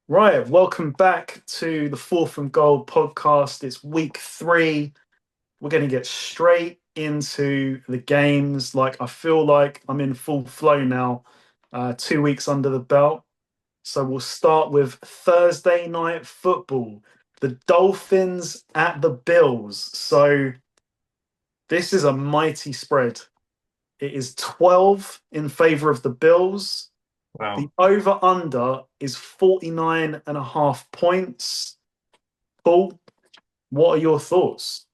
Right, welcome back to the Fourth and Goal podcast. It's week three. We're going to get straight into the games. Like, I feel like I'm in full flow now, 2 weeks under the belt. So we'll start with Thursday night football. The Dolphins at the Bills. So this is a mighty spread. It is 12 in favor of the Bills. The Wow. over under is 49 and a half points. Paul, what are your thoughts?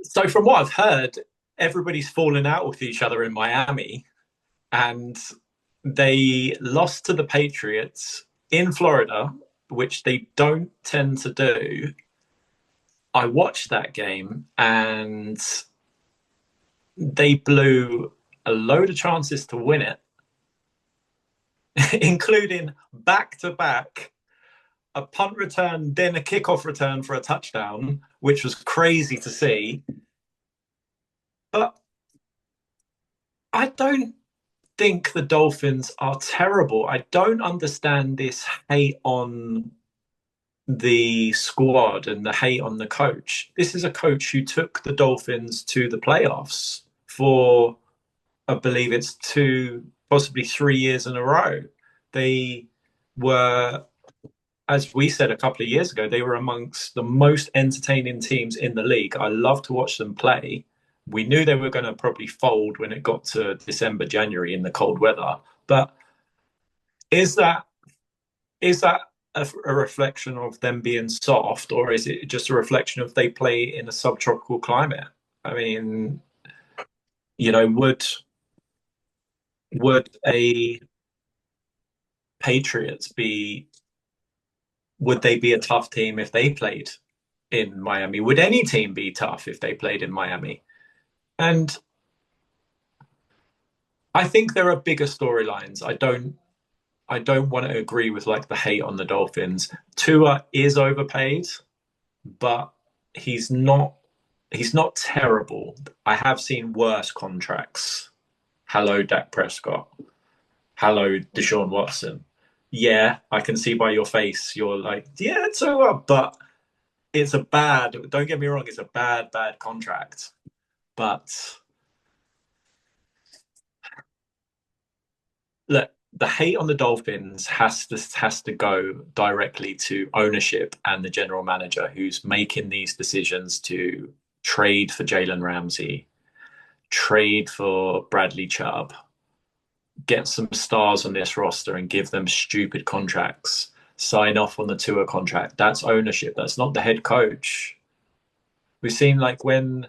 So from what I've heard, everybody's fallen out with each other in Miami, and they lost to the Patriots in Florida, which they don't tend to do. I watched that game and they blew a load of chances to win it, including back to back a punt return, then a kickoff return for a touchdown, which was crazy to see. But I don't think the Dolphins are terrible. I don't understand this hate on the squad and the hate on the coach. This is a coach who took the Dolphins to the playoffs for, I believe it's two, possibly 3 years in a row. They were, as we said a couple of years ago, they were amongst the most entertaining teams in the league. I love to watch them play. We knew they were going to probably fold when it got to December, January in the cold weather. But is that is that a reflection of them being soft, or is it just a reflection of they play in a subtropical climate? I mean, you know, would a Patriots be would they be a tough team if they played in Miami? Would any team be tough if they played in Miami? And I think there are bigger storylines. I don't want to agree with like the hate on the Dolphins. Tua is overpaid, but he's not he's not terrible. I have seen worse contracts. Hello, Dak Prescott. Hello, Deshaun Watson. Yeah, I can see by your face you're like, yeah, Tua, but it's a bad, don't get me wrong, it's a bad contract. But look, the hate on the Dolphins has to go directly to ownership and the general manager who's making these decisions to trade for Jalen Ramsey, trade for Bradley Chubb, get some stars on this roster and give them stupid contracts, sign off on the tour contract. That's ownership. That's not the head coach. We've seen like when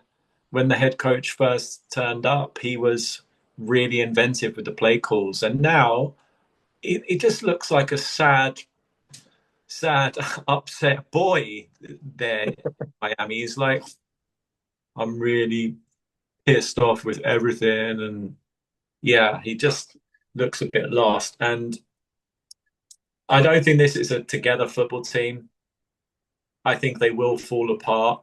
the head coach first turned up, he was really inventive with the play calls, and now it just looks like a sad, upset boy there in Miami. He's like, I'm really pissed off with everything, and yeah, he just looks a bit lost. And I don't think this is a together football team. I think they will fall apart,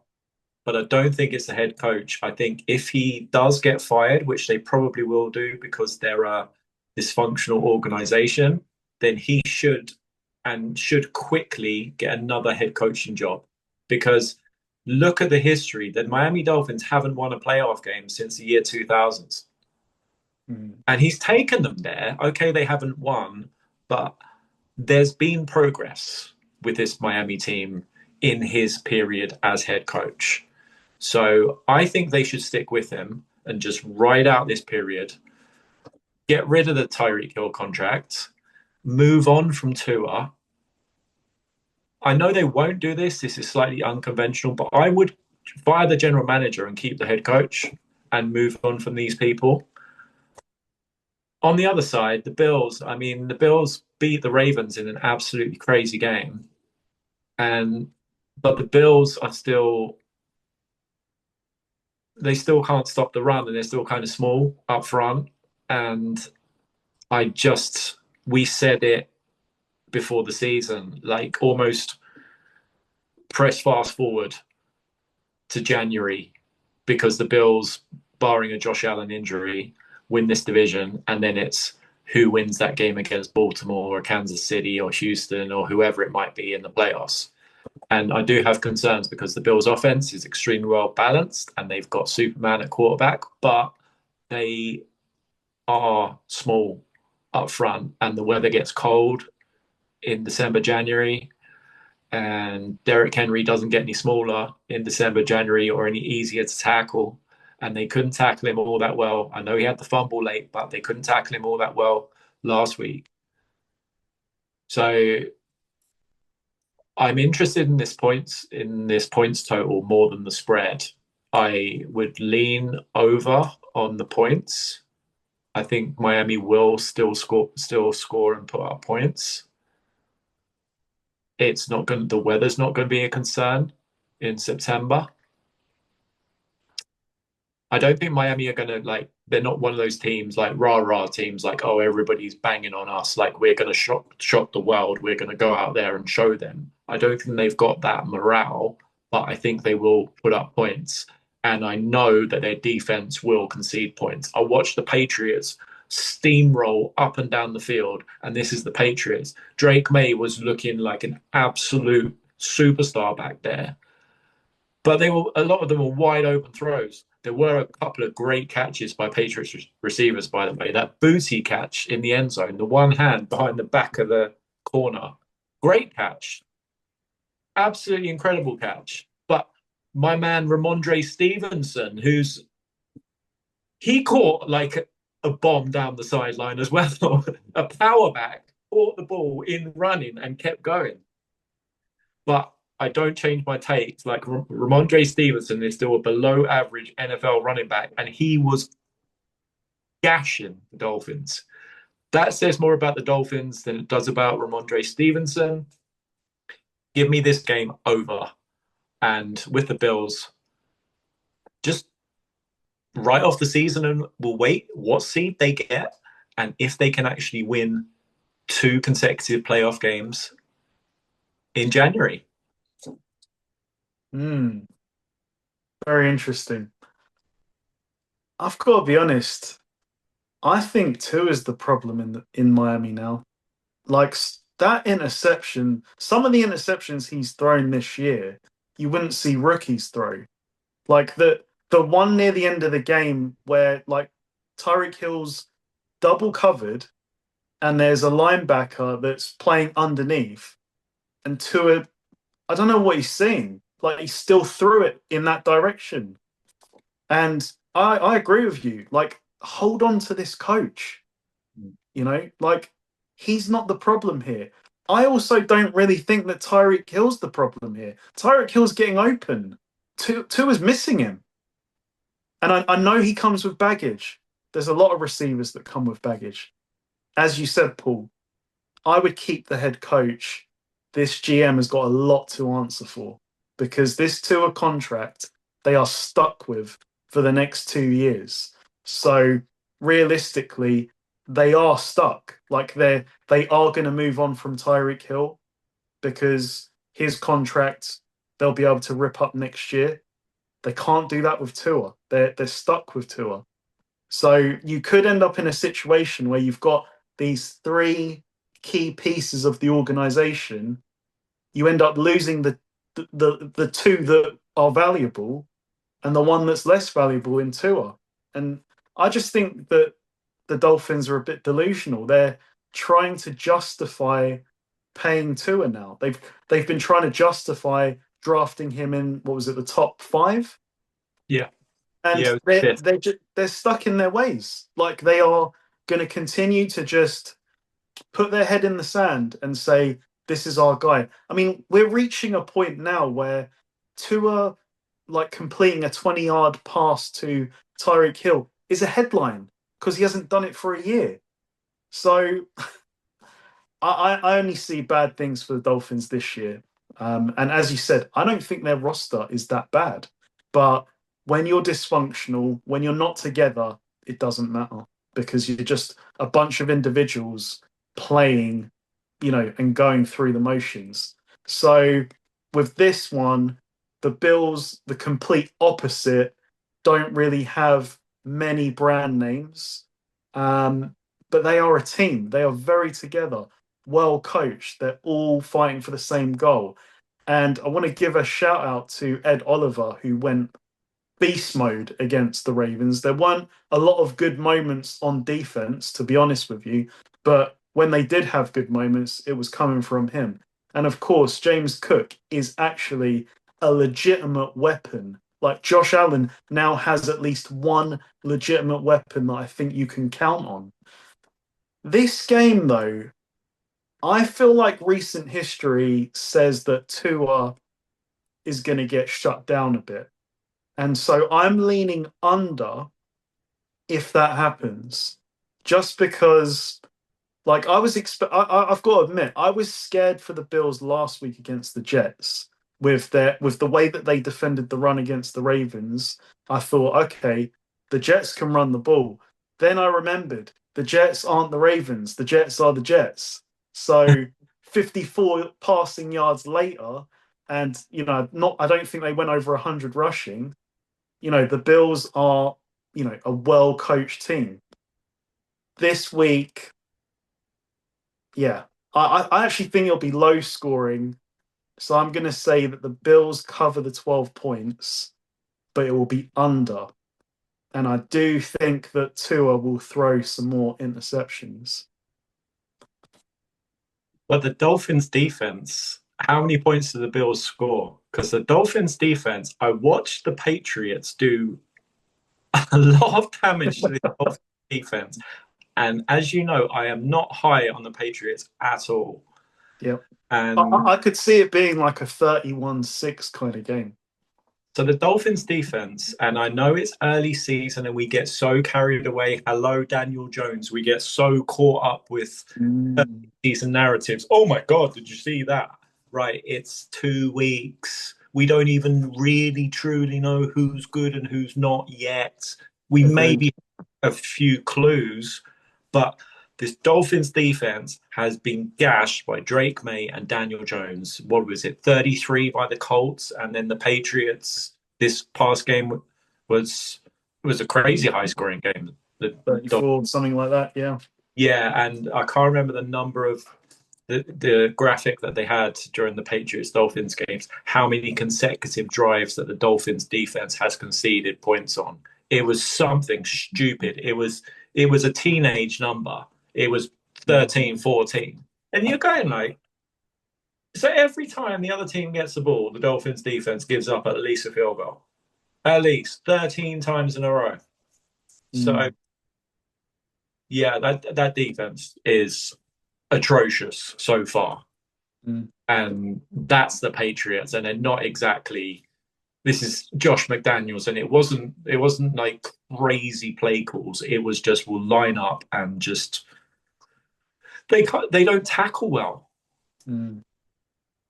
but I don't think it's the head coach. I think if he does get fired, which they probably will do because they're a dysfunctional organization, then he should quickly get another head coaching job. Because look at the history. The Miami Dolphins haven't won a playoff game since the year 2000s. Mm. And he's taken them there. Okay, they haven't won, but there's been progress with this Miami team in his period as head coach. So I think they should stick with him and just ride out this period, get rid of the Tyreek Hill contract, move on from Tua. I know they won't do this. This is slightly unconventional, but I would fire the general manager and keep the head coach and move on from these people. On the other side, the Bills, I mean, the Bills beat the Ravens in an absolutely crazy game. And but the Bills are still they still can't stop the run and they're still kind of small up front. And I just we said it before the season, like almost press fast forward to January because the Bills, barring a Josh Allen injury, win this division, and then it's who wins that game against Baltimore or Kansas City or Houston or whoever it might be in the playoffs. And I do have concerns because the Bills' offense is extremely well balanced and they've got Superman at quarterback, but they are small up front and the weather gets cold in December, January, and Derrick Henry doesn't get any smaller in December, January, or any easier to tackle. And they couldn't tackle him all that well. I know he had the fumble late, but they couldn't tackle him all that well last week. So I'm interested in this points total more than the spread. I would lean over on the points. I think Miami will still score and put up points. The weather's not going to be a concern in September. I don't think Miami are going to they're not one of those teams like rah teams like, oh, everybody's banging on us. Like we're going to shock the world. We're going to go out there and show them. I don't think they've got that morale, but I think they will put up points. And I know that their defense will concede points. I watched the Patriots steamroll up and down the field, and this is the Patriots. Drake May was looking like an absolute superstar back there. But a lot of them were wide open throws. There were a couple of great catches by Patriots receivers, by the way. That booty catch in the end zone, the one hand behind the back of the corner, great catch, absolutely incredible catch. But my man Ramondre Stevenson, he caught like a bomb down the sideline as well. A power back caught the ball in running and kept going. But I don't change my takes. Like Ramondre Stevenson is still a below average NFL running back, and he was gashing the Dolphins. That says more about the Dolphins than it does about Ramondre Stevenson. Give me this game over. And with the Bills, just write off the season and we'll wait what seed they get and if they can actually win 2 consecutive playoff games in January. Very interesting. I've got to be honest. I think Tua is the problem in Miami now. Like that interception, some of the interceptions he's thrown this year, you wouldn't see rookies throw. Like the one near the end of the game where like Tyreek Hill's double covered and there's a linebacker that's playing underneath and Tua, I don't know what he's seeing. Like he still threw it in that direction. And I agree with you. Like, hold on to this coach. Like he's not the problem here. I also don't really think that Tyreek Hill's the problem here. Tyreek Hill's getting open. Tua's missing him. And I know he comes with baggage. There's a lot of receivers that come with baggage. As you said, Paul, I would keep the head coach. This GM has got a lot to answer for because this Tua contract they are stuck with for the next 2 years. So realistically, they are stuck. Like they are going to move on from Tyreek Hill because his contract they'll be able to rip up next year. They can't do that with Tua. They're stuck with Tua. So you could end up in a situation where you've got these 3 key pieces of the organization. You end up losing the 2 that are valuable and the one that's less valuable in Tua. And I just think that the Dolphins are a bit delusional. They're trying to justify paying Tua now. They've been trying to justify drafting him in what was it, the top 5? Yeah. And yeah, they're stuck in their ways. Like they are going to continue to just put their head in the sand and say, this is our guy. I mean, we're reaching a point now where Tua, like completing a 20-yard pass to Tyreek Hill is a headline because he hasn't done it for a year. So I only see bad things for the Dolphins this year. And as you said, I don't think their roster is that bad. But when you're dysfunctional, when you're not together, it doesn't matter because you're just a bunch of individuals playing, and going through the motions. So with this one, the Bills, the complete opposite, don't really have many brand names. but they are a team. They are very together, well coached. They're all fighting for the same goal. And I want to give a shout out to Ed Oliver, who went beast mode against the Ravens. There weren't a lot of good moments on defense, to be honest with you, but when they did have good moments, it was coming from him. And of course, James Cook is actually a legitimate weapon. Like Josh Allen now has at least one legitimate weapon that I think you can count on. This game, though, I feel like recent history says that Tua is going to get shut down a bit. And so I'm leaning under if that happens, just because, like, I've got to admit, I was scared for the Bills last week against the Jets with the way that they defended the run against the Ravens. I thought, okay, the Jets can run the ball. Then I remembered the Jets aren't the Ravens. The Jets are the Jets. So 54 passing yards later, and not I don't think they went over 100 rushing. The Bills are, a well coached team. This week, yeah, I actually think it'll be low scoring. So I'm going to say that the Bills cover the 12 points, but it will be under. And I do think that Tua will throw some more interceptions. But the Dolphins defense, how many points do the Bills score? Because the Dolphins defense, I watched the Patriots do a lot of damage to the Dolphins defense. And as you know, I am not high on the Patriots at all. Yeah. And I could see it being like a 31-6 kind of game. so the Dolphins defense, and I know it's early season and we get so carried away. Hello, Daniel Jones. We get so caught up with season narratives. Oh my God, did you see that? Right. It's 2 weeks. We don't even really truly know who's good and who's not yet. We maybe have a few clues, but this Dolphins defense has been gashed by Drake May and Daniel Jones. What was it, 33 by the Colts, and then the Patriots. This past game was a crazy high scoring game. 34, something like that. Yeah. Yeah, and I can't remember the number of the graphic that they had during the Patriots Dolphins games. How many consecutive drives that the Dolphins defense has conceded points on? It was something stupid. It was a teenage number. It was 13, 14. And you're going like, so every time the other team gets the ball, the Dolphins defense gives up at least a field goal. At least 13 times in a row. So, yeah, that defense is atrocious so far. And that's the Patriots. And they're not exactly, this is Josh McDaniels, and it wasn't like crazy play calls. It was just, we'll line up and just, they don't tackle well.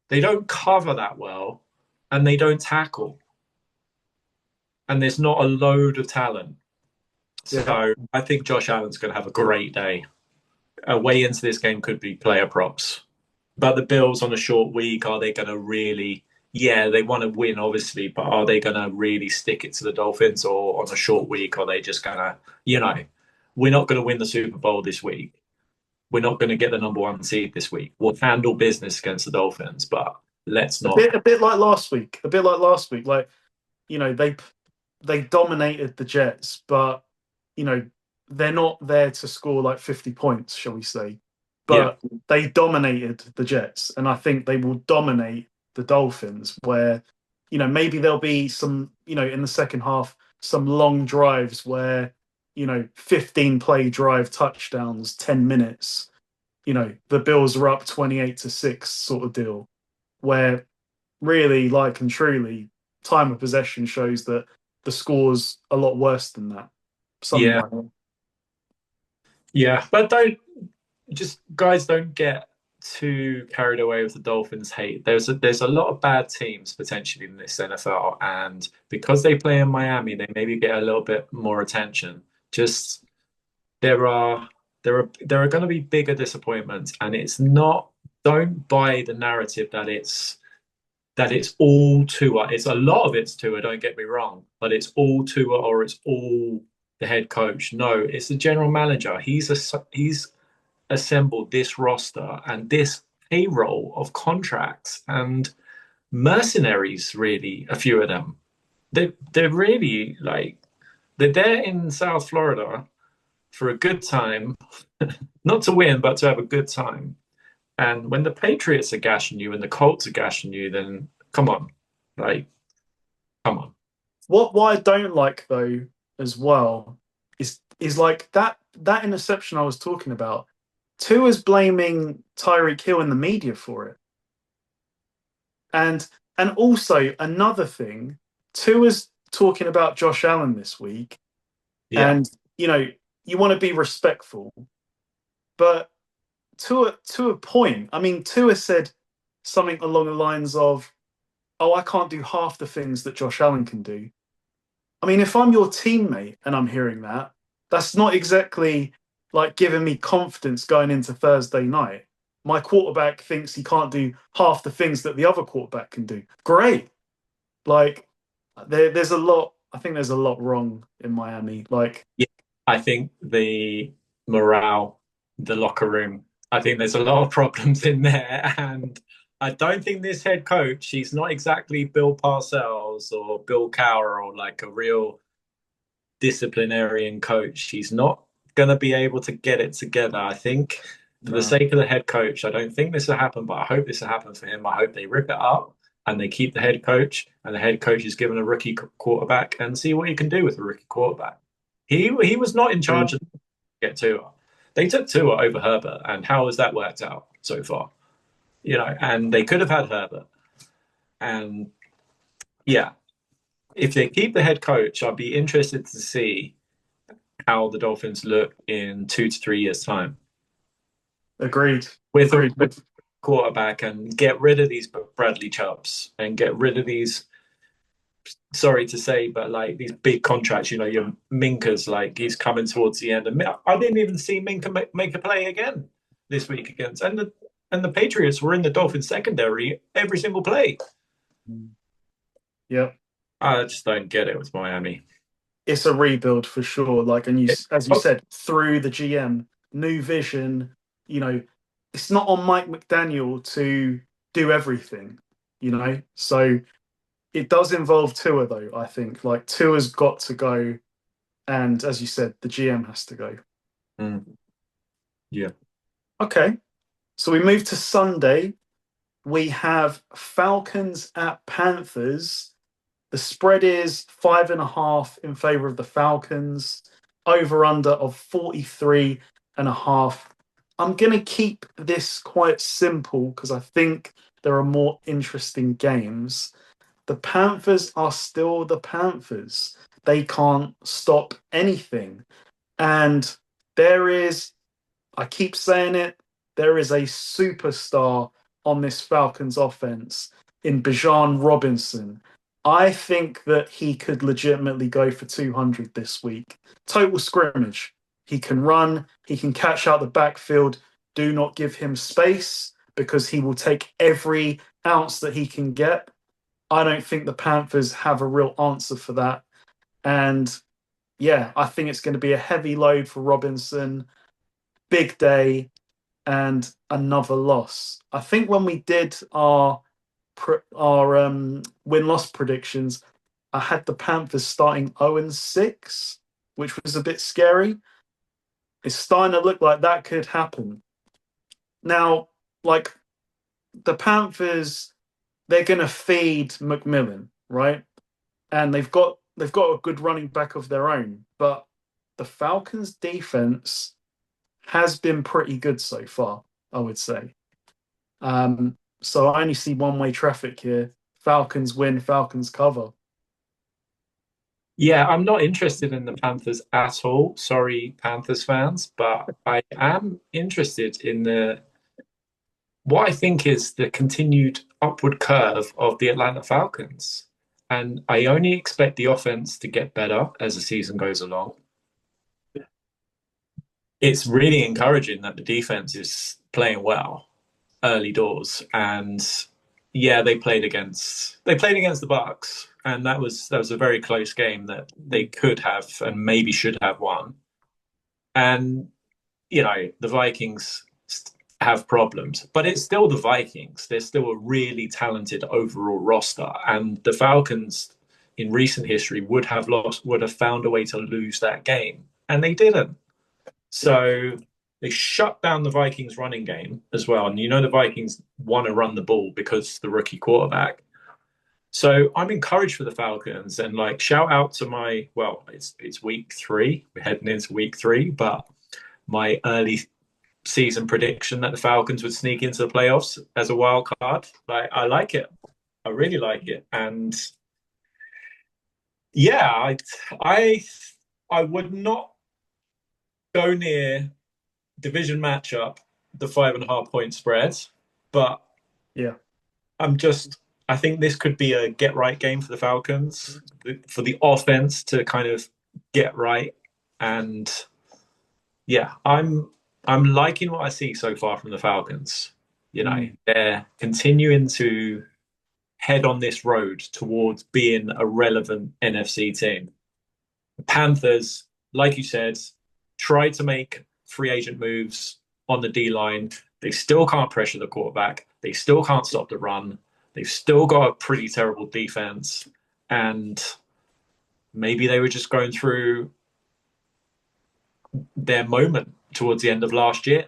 They don't cover that well, and they don't tackle. And there's not a load of talent. So I think Josh Allen's going to have a great day. A way into this game could be player props. But the Bills on a short week, are they going to really, they want to win, obviously, but are they going to really stick it to the Dolphins? Or on a short week, are they just going to, we're not going to win the Super Bowl this week. We're not going to get the number 1 seed this week. We'll handle business against the Dolphins, but let's not. A bit like last week. Like, they dominated the Jets, but, they're not there to score like 50 points, shall we say. But they dominated the Jets, and I think they will dominate the Dolphins, where, maybe there'll be some, in the second half, some long drives where, 15 play drive touchdowns, 10 minutes, the Bills are up 28-6 sort of deal, where really, like and truly, time of possession shows that the score's a lot worse than that. Yeah, but guys, don't get too carried away with the Dolphins hate. There's a lot of bad teams potentially in this NFL, and because they play in Miami, they maybe get a little bit more attention. Just there are going to be bigger disappointments, and it's not. Don't buy the narrative that it's all Tua. It's a lot of it's Tua. Don't get me wrong, but it's all Tua or it's all the head coach. No, it's the general manager. He's assembled this roster and this payroll of contracts and mercenaries. Really, a few of them. They're really like they're there in South Florida for a good time, not to win, but to have a good time. And when the Patriots are gashing you and the Colts are gashing you, then come on, like, come on. What I don't like though, as well, is like that interception I was talking about. Tua's blaming Tyreek Hill in the media for it, and also another thing, Tua's talking about Josh Allen this week, Yeah, and you know you want to be respectful, but to a point, I mean, Tua said something along the lines of, "Oh, I can't do half the things that Josh Allen can do." I mean, if I'm your teammate and I'm hearing that, that's not exactly like giving me confidence going into Thursday night. My quarterback thinks he can't do half the things that the other quarterback can do. Great. Like there's a lot. I think there's a lot wrong in Miami. Like, yeah. I think the morale, the locker room, I think there's a lot of problems in there, and I don't think this head coach, he's not exactly Bill Parcells or Bill Cowher or like a real disciplinarian coach. He's not going to be able to get it together. I think for the no. sake of the head coach, I don't think this will happen, but I hope this will happen for him. I hope they rip it up and they keep the head coach, and the head coach is given a rookie quarterback and see what he can do with a rookie quarterback. He was not in charge of get Tua. They took Tua over Herbert, and how has that worked out so far? You know, and they could have had Herbert. And yeah, if they keep the head coach, I'd be interested to see how the Dolphins look in 2 to 3 years' time Agreed. with a Agreed. quarterback and get rid of these Bradley Chubbs and get rid of these. Sorry to say, but like these big contracts, you know, your Minka's like he's coming towards the end, and I didn't even see Minka make a play again this week against, and the Patriots were in the Dolphins secondary every single play. Yeah. I just don't get it with Miami. It's a rebuild for sure. Like, and you, It, as you oh, said, through the GM, new vision. You know, it's not on Mike McDaniel to do everything. You know, so it does involve Tua though. I think like Tua's got to go, and as you said, the GM has to go. mm, yeah. Okay, so we move to Sunday. We have Falcons at Panthers. The spread is 5.5 in favor of the Falcons. Over under of 43.5. I'm going to keep this quite simple because I think there are more interesting games. The Panthers are still the Panthers. They can't stop anything. And there is, I keep saying it, there is a superstar on this Falcons offense in Bijan Robinson. I think that he could legitimately go for 200 this week. Total scrimmage. He can run, he can catch out the backfield. Do not give him space because he will take every ounce that he can get. I don't think the Panthers have a real answer for that. And yeah, I think it's going to be a heavy load for Robinson. Big day and another loss. I think when we did our win loss predictions, I had the Panthers starting 0-6, which was a bit scary. It's starting to look like that could happen. Now, like the Panthers, they're going to feed McMillan, right? And they've got a good running back of their own, but the Falcons' defense has been pretty good so far, I would say. So I only see one-way traffic here. Falcons win, Falcons cover. Yeah, I'm not interested in the Panthers at all. Sorry, Panthers fans, but I am interested in the what I think is the continued upward curve of the Atlanta Falcons. And I only expect the offense to get better as the season goes along. It's really encouraging that the defense is playing well early doors. And Yeah, they played against the Bucks, and that was a very close game that they could have and maybe should have won. And the Vikings have problems, but it's still the Vikings. They're still a really talented overall roster, and the Falcons in recent history would have found a way to lose that game, and they didn't. Yeah. So they shut down the Vikings running game as well. And the Vikings want to run the ball because the rookie quarterback. So I'm encouraged for the Falcons and like shout out to it's week 3. We're heading into week 3, but my early season prediction that the Falcons would sneak into the playoffs as a wild card. Like I like it. I really like it. And yeah, I would not go near division matchup, the 5.5 point spread, but Yeah. I think this could be a get right game for the Falcons, for the offense to kind of get right. And yeah, I'm liking what I see so far from the Falcons. They're continuing to head on this road towards being a relevant NFC team. The Panthers, like you said, tried to make free agent moves on the D line. They still can't pressure the quarterback. They still can't stop the run. They've still got a pretty terrible defense. And maybe they were just going through their moment towards the end of last year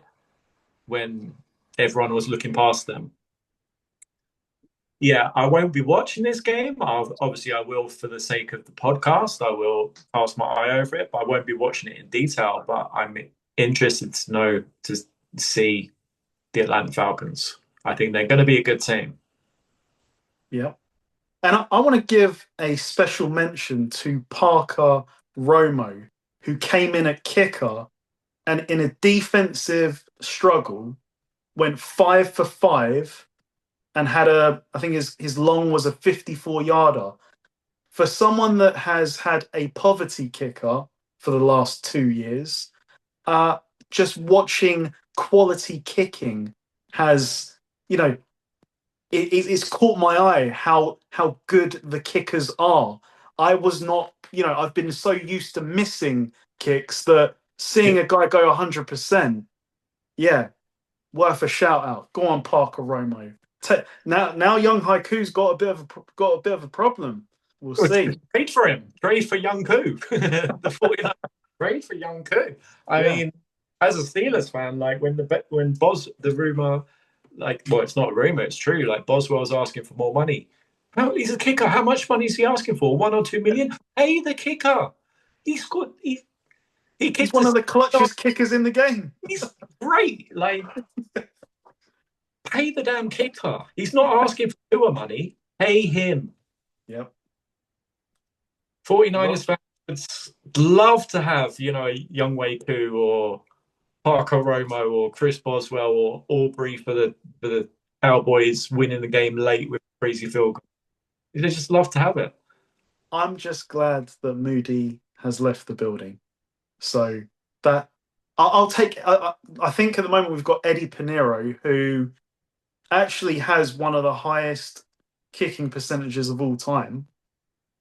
when everyone was looking past them. Yeah, I won't be watching this game. Obviously, I will for the sake of the podcast. I will pass my eye over it, but I won't be watching it in detail. But I'm interested to see the Atlanta Falcons. I think they're going to be a good team. Yeah. And I want to give a special mention to Parker Romo, who came in at kicker and in a defensive struggle went 5 for 5 and had I think his long was a 54-yarder. For someone that has had a poverty kicker for the last 2 years, just watching quality kicking has, it's caught my eye how good the kickers are. I was not, I've been so used to missing kicks that seeing a guy go 100%, yeah, worth a shout out. Go on, Parker Romo. Now young Haiku's got a bit of a problem. We'll see. Trade for him. Trade for Young Koo. The 49 trade for Young Koo. I mean, as a Steelers fan, like when the rumor, it's not a rumor, it's true. Like Boswell's asking for more money. He's a kicker. How much money is he asking for? 1 or 2 million? Hey, the kicker. He's good. He's one of the clutchest kickers in the game. He's great. Like, pay the damn kicker. He's not asking for tour money. Pay him. Yep. 49ers fans would love to have, Young Wei Koo or Parker Romo or Chris Boswell or Aubrey for the Cowboys winning the game late with a crazy field goal. They just love to have it. I'm just glad that Moody has left the building. So that I'll take. I think at the moment we've got Eddie Pinheiro, who actually has one of the highest kicking percentages of all time.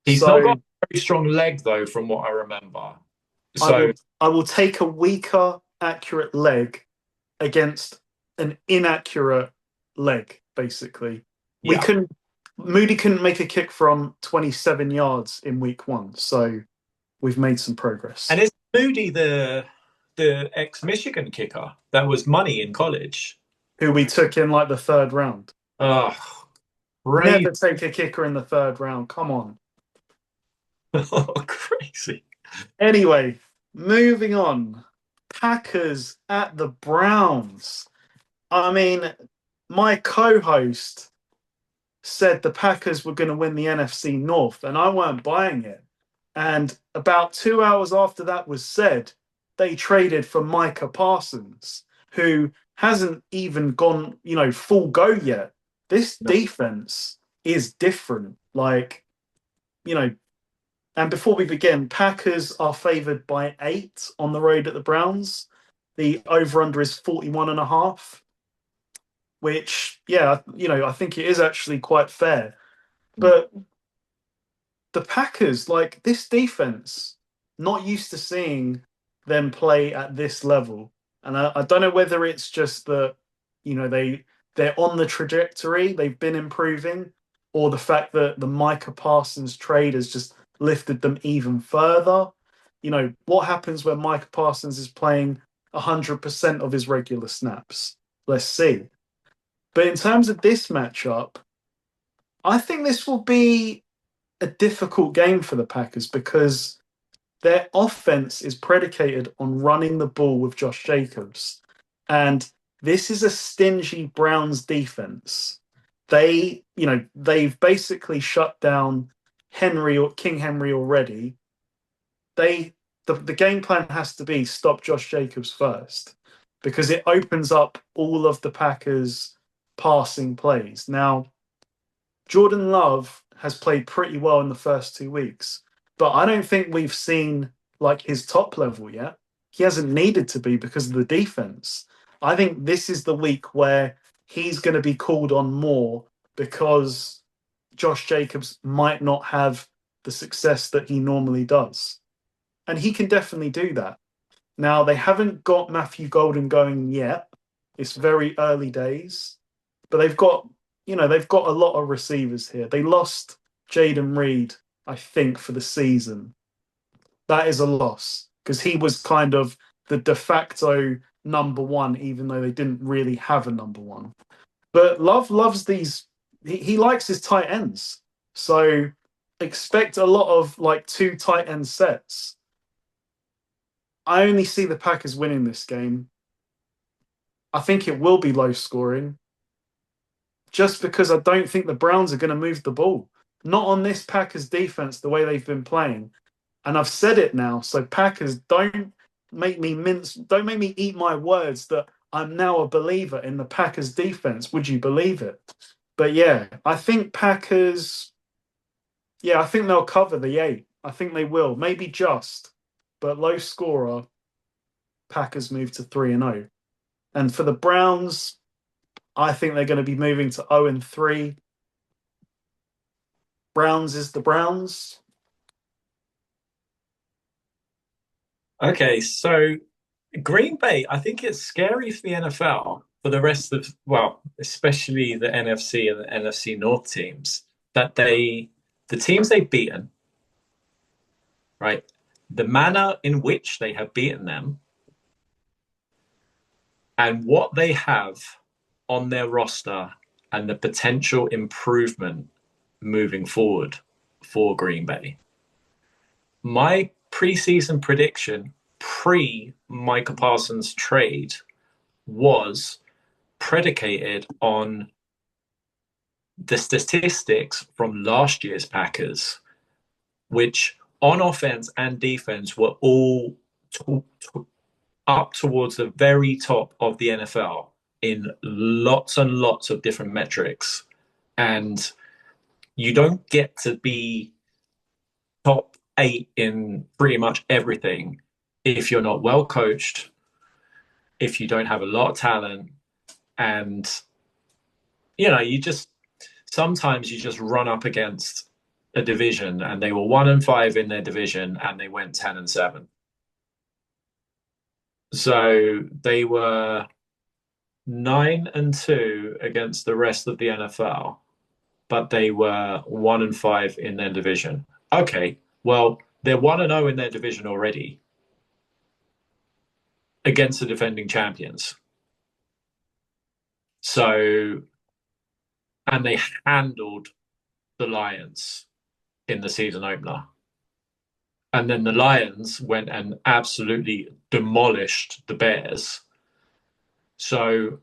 He's not got a very strong leg, though, from what I remember. So I will take a weaker, accurate leg against an inaccurate leg, basically. yeah. Moody couldn't make a kick from 27 yards in week 1, so we've made some progress. And is Moody the ex-Michigan kicker that was money in college? Who we took in like the 3rd round. Oh, crazy. Never take a kicker in the 3rd round. Come on. Oh, crazy. Anyway, moving on. Packers at the Browns. I mean, my co-host said the Packers were going to win the NFC North, and I weren't buying it. And about 2 hours after that was said, they traded for Micah Parsons, who hasn't even gone, full go yet. This defense is different. And before we begin, Packers are favored by 8 on the road at the Browns. The over-under is 41.5. which, yeah, I think it is actually quite fair. But the Packers, like this defense, not used to seeing them play at this level. And I don't know whether it's just that, they're on the trajectory, they've been improving, or the fact that the Micah Parsons trade has just lifted them even further. What happens when Micah Parsons is playing 100% of his regular snaps? Let's see. But in terms of this matchup, I think this will be a difficult game for the Packers because their offense is predicated on running the ball with Josh Jacobs. And this is a stingy Browns defense. They've basically shut down Henry or King Henry already. The game plan has to be stop Josh Jacobs first because it opens up all of the Packers passing plays. Now, Jordan Love has played pretty well in the first 2 weeks, but I don't think we've seen like his top level yet. He hasn't needed to be because of the defense. I think this is the week where he's going to be called on more because Josh Jacobs might not have the success that he normally does. And he can definitely do that. Now, they haven't got Matthew Golden going yet. It's very early days, but they've got a lot of receivers here. They lost Jaden Reed, I think, for the season. That is a loss because he was kind of the de facto number one, even though they didn't really have a number one. But Love loves these. He likes his tight ends, so expect a lot of like two tight end sets. I only see the Packers winning this game. I think it will be low scoring just because I don't think the Browns are going to move the ball. Not on this Packers defense the way they've been playing. And I've said it now, so Packers, don't make me eat my words that I'm now a believer in the Packers defense. Would you believe it? But yeah, I think they'll cover the 8. I think they will, maybe just, but low scorer. Packers move to 3-0. And for the Browns, I think they're going to be moving to 0-3. Browns is the Browns. Okay, so Green Bay, I think it's scary for the NFL for the rest of, well, especially the NFC and the NFC North teams, that the teams they've beaten, right? The manner in which they have beaten them and what they have on their roster and the potential improvement moving forward for Green Bay. My preseason prediction pre-Micah Parsons trade was predicated on the statistics from last year's Packers, which on offense and defense were all up towards the very top of the NFL in lots and lots of different metrics. And you don't get to be top 8 in pretty much everything if you're not well coached, if you don't have a lot of talent, and sometimes you just run up against a division, and they were 1-5 in their division and they went 10-7. So they were 9-2 against the rest of the NFL, but they were 1-5 in their division. Okay, well, they're 1-0 in their division already against the defending champions. So, and they handled the Lions in the season opener. And then the Lions went and absolutely demolished the Bears. So,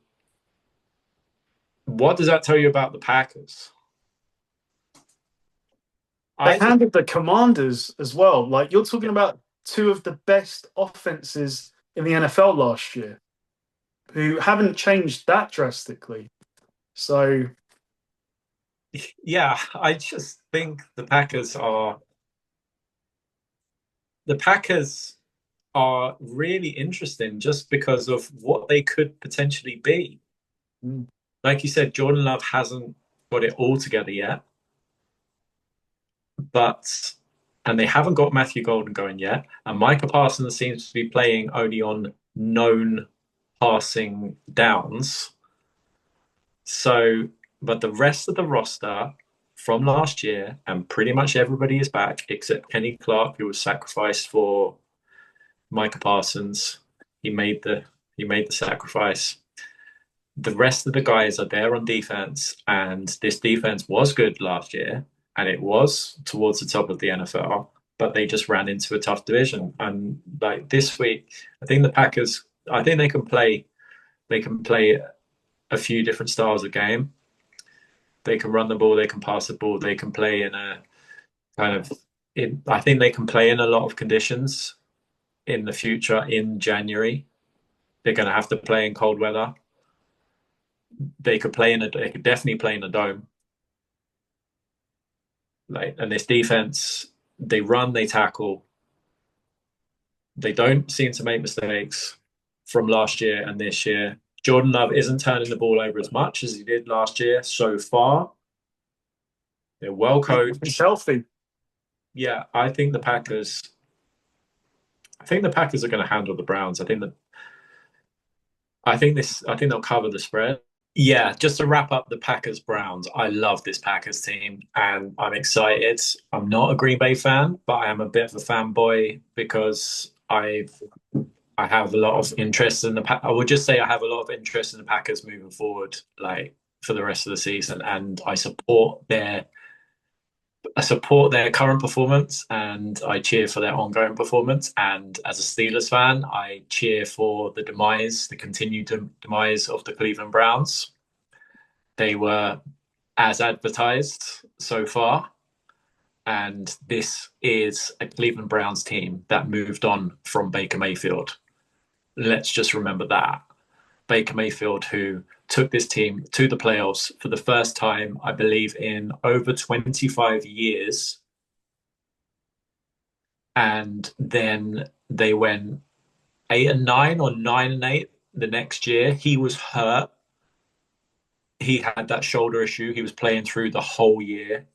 what does that tell you about the Packers? They handled the Commanders as well. Like, you're talking about two of the best offenses in the NFL last year who haven't changed that drastically. So, yeah, I just think the Packers are really interesting just because of what they could potentially be. like you said, Jordan Love hasn't got it all together yet, but and they haven't got Matthew Golden going yet, and Micah Parsons seems to be playing only on known passing downs. So, but the rest of the roster from last year, and pretty much everybody is back except Kenny Clark, who was sacrificed for Micah Parsons. He made the sacrifice. The rest of the guys are there on defense, and this defense was good last year, and it was towards the top of the NFL, but they just ran into a tough division. And like this week, I think the Packers, I think they can play a few different styles of game. They can run the ball, they can pass the ball, they can play in a kind of I think they can play in a lot of conditions in the future in January. They're going to have to play in cold weather. They could definitely play in a dome. And this defense, they run, they tackle. They don't seem to make mistakes from last year and this year. Jordan Love isn't turning the ball over as much as he did last year so far. They're well coached. He's healthy. Yeah, I think the Packers are going to handle the Browns. I think they'll cover the spread. Yeah, just to wrap up the Packers Browns, I love this Packers team and I'm excited. I'm not a Green Bay fan, but I am a bit of a fanboy because I have a lot of interest in I would just say I have a lot of interest in the Packers moving forward, like for the rest of the season, and I support their current performance and I cheer for their ongoing performance. And as a Steelers fan, I cheer for the continued demise of the Cleveland Browns. They were as advertised so far. And this is a Cleveland Browns team that moved on from Baker Mayfield. Let's just remember that. Baker Mayfield, who took this team to the playoffs for the first time, I believe, in over 25 years. And then they went 8-9 or 9-8 the next year. He was hurt. He had that shoulder issue. He was playing through the whole year.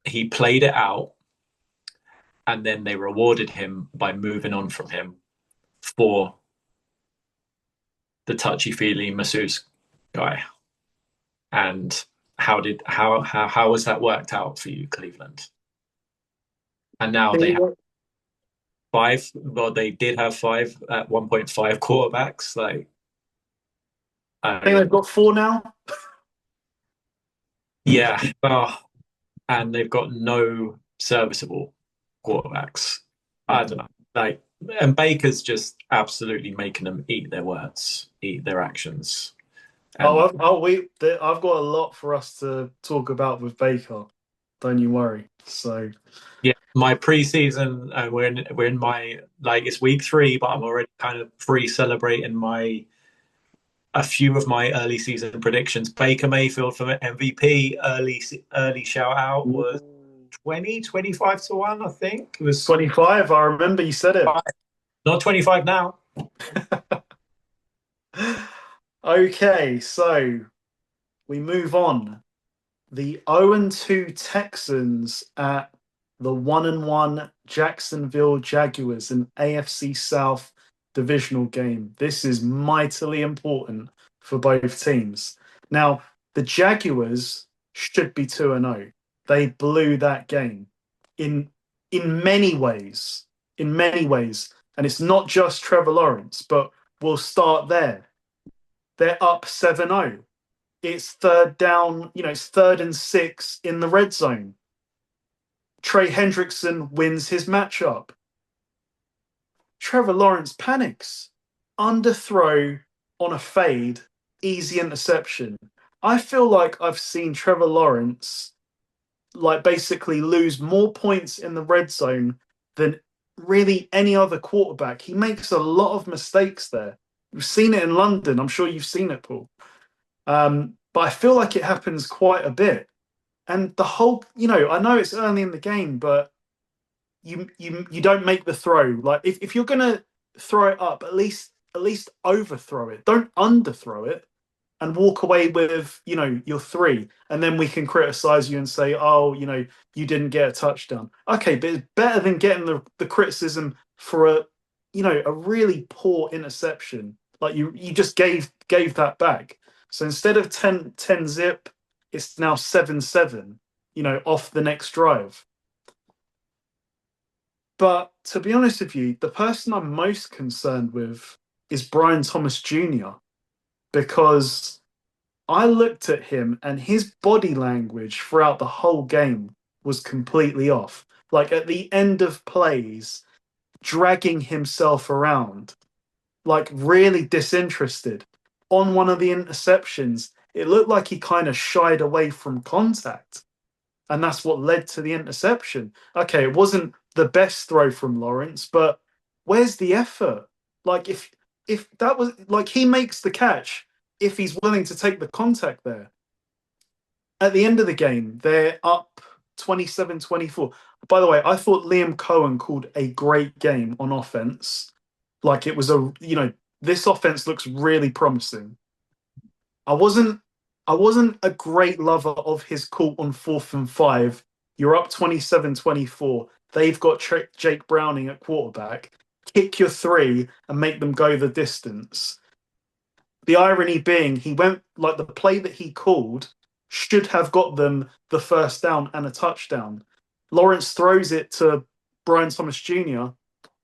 He played it out, and then they rewarded him by moving on from him for the touchy-feely masseuse guy. And how has that worked out for you, Cleveland? And now they have five. Well, they did have five at 1.5 quarterbacks. I think they've got 4 now. Yeah, and they've got no serviceable quarterbacks. I don't know. And Baker's just absolutely making them eat their words, eat their actions. And I've got a lot for us to talk about with Baker. Don't you worry. So yeah, my preseason, we're in my it's week 3, but I'm already kind of pre-celebrating a few of my early season predictions. Baker Mayfield for MVP early shout out was 25 to 1, I think. It was 25. I remember you said it. Not 25 now. Okay, so we move on. The 0-2 Texans at the 1-1 Jacksonville Jaguars, an AFC South divisional game. This is mightily important for both teams. Now, the Jaguars should be 2-0. They blew that game in many ways. In many ways. And it's not just Trevor Lawrence, but we'll start there. They're up 7-0. It's 3rd down, it's 3rd and 6 in the red zone. Trey Hendrickson wins his matchup. Trevor Lawrence panics. Underthrow on a fade, easy interception. I feel like I've seen Trevor Lawrence basically lose more points in the red zone than really any other quarterback. He makes a lot of mistakes there. We've seen it in London. I'm sure you've seen it, Paul. But I feel like it happens quite a bit. And the whole, I know it's early in the game, but you don't make the throw. If you're going to throw it up, at least at least overthrow it. Don't underthrow it and walk away with, your three. And then we can criticize you and say, oh, you didn't get a touchdown. Okay, but it's better than getting the criticism for a really poor interception. Like you just gave that back. So instead of 10 zip, it's now 7-7, off the next drive. But to be honest with you, the person I'm most concerned with is Brian Thomas Jr. because I looked at him and his body language throughout the whole game was completely off. Like at the end of plays, dragging himself around, like really disinterested. On one of the interceptions, it looked like he kind of shied away from contact. And that's what led to the interception. Okay, it wasn't the best throw from Lawrence, but where's the effort? Like if that was like he makes the catch if he's willing to take the contact there. At the end of the game, they're up 27-24. By the way, I thought Liam Cohen called a great game on offense. Like it was this offense looks really promising. I wasn't a great lover of his call on 4th and 5. You're up 27-24. They've got Jake Browning at quarterback. Kick your three and make them go the distance. The irony being, he went like the play that he called should have got them the first down and a touchdown. Lawrence throws it to Brian Thomas Jr.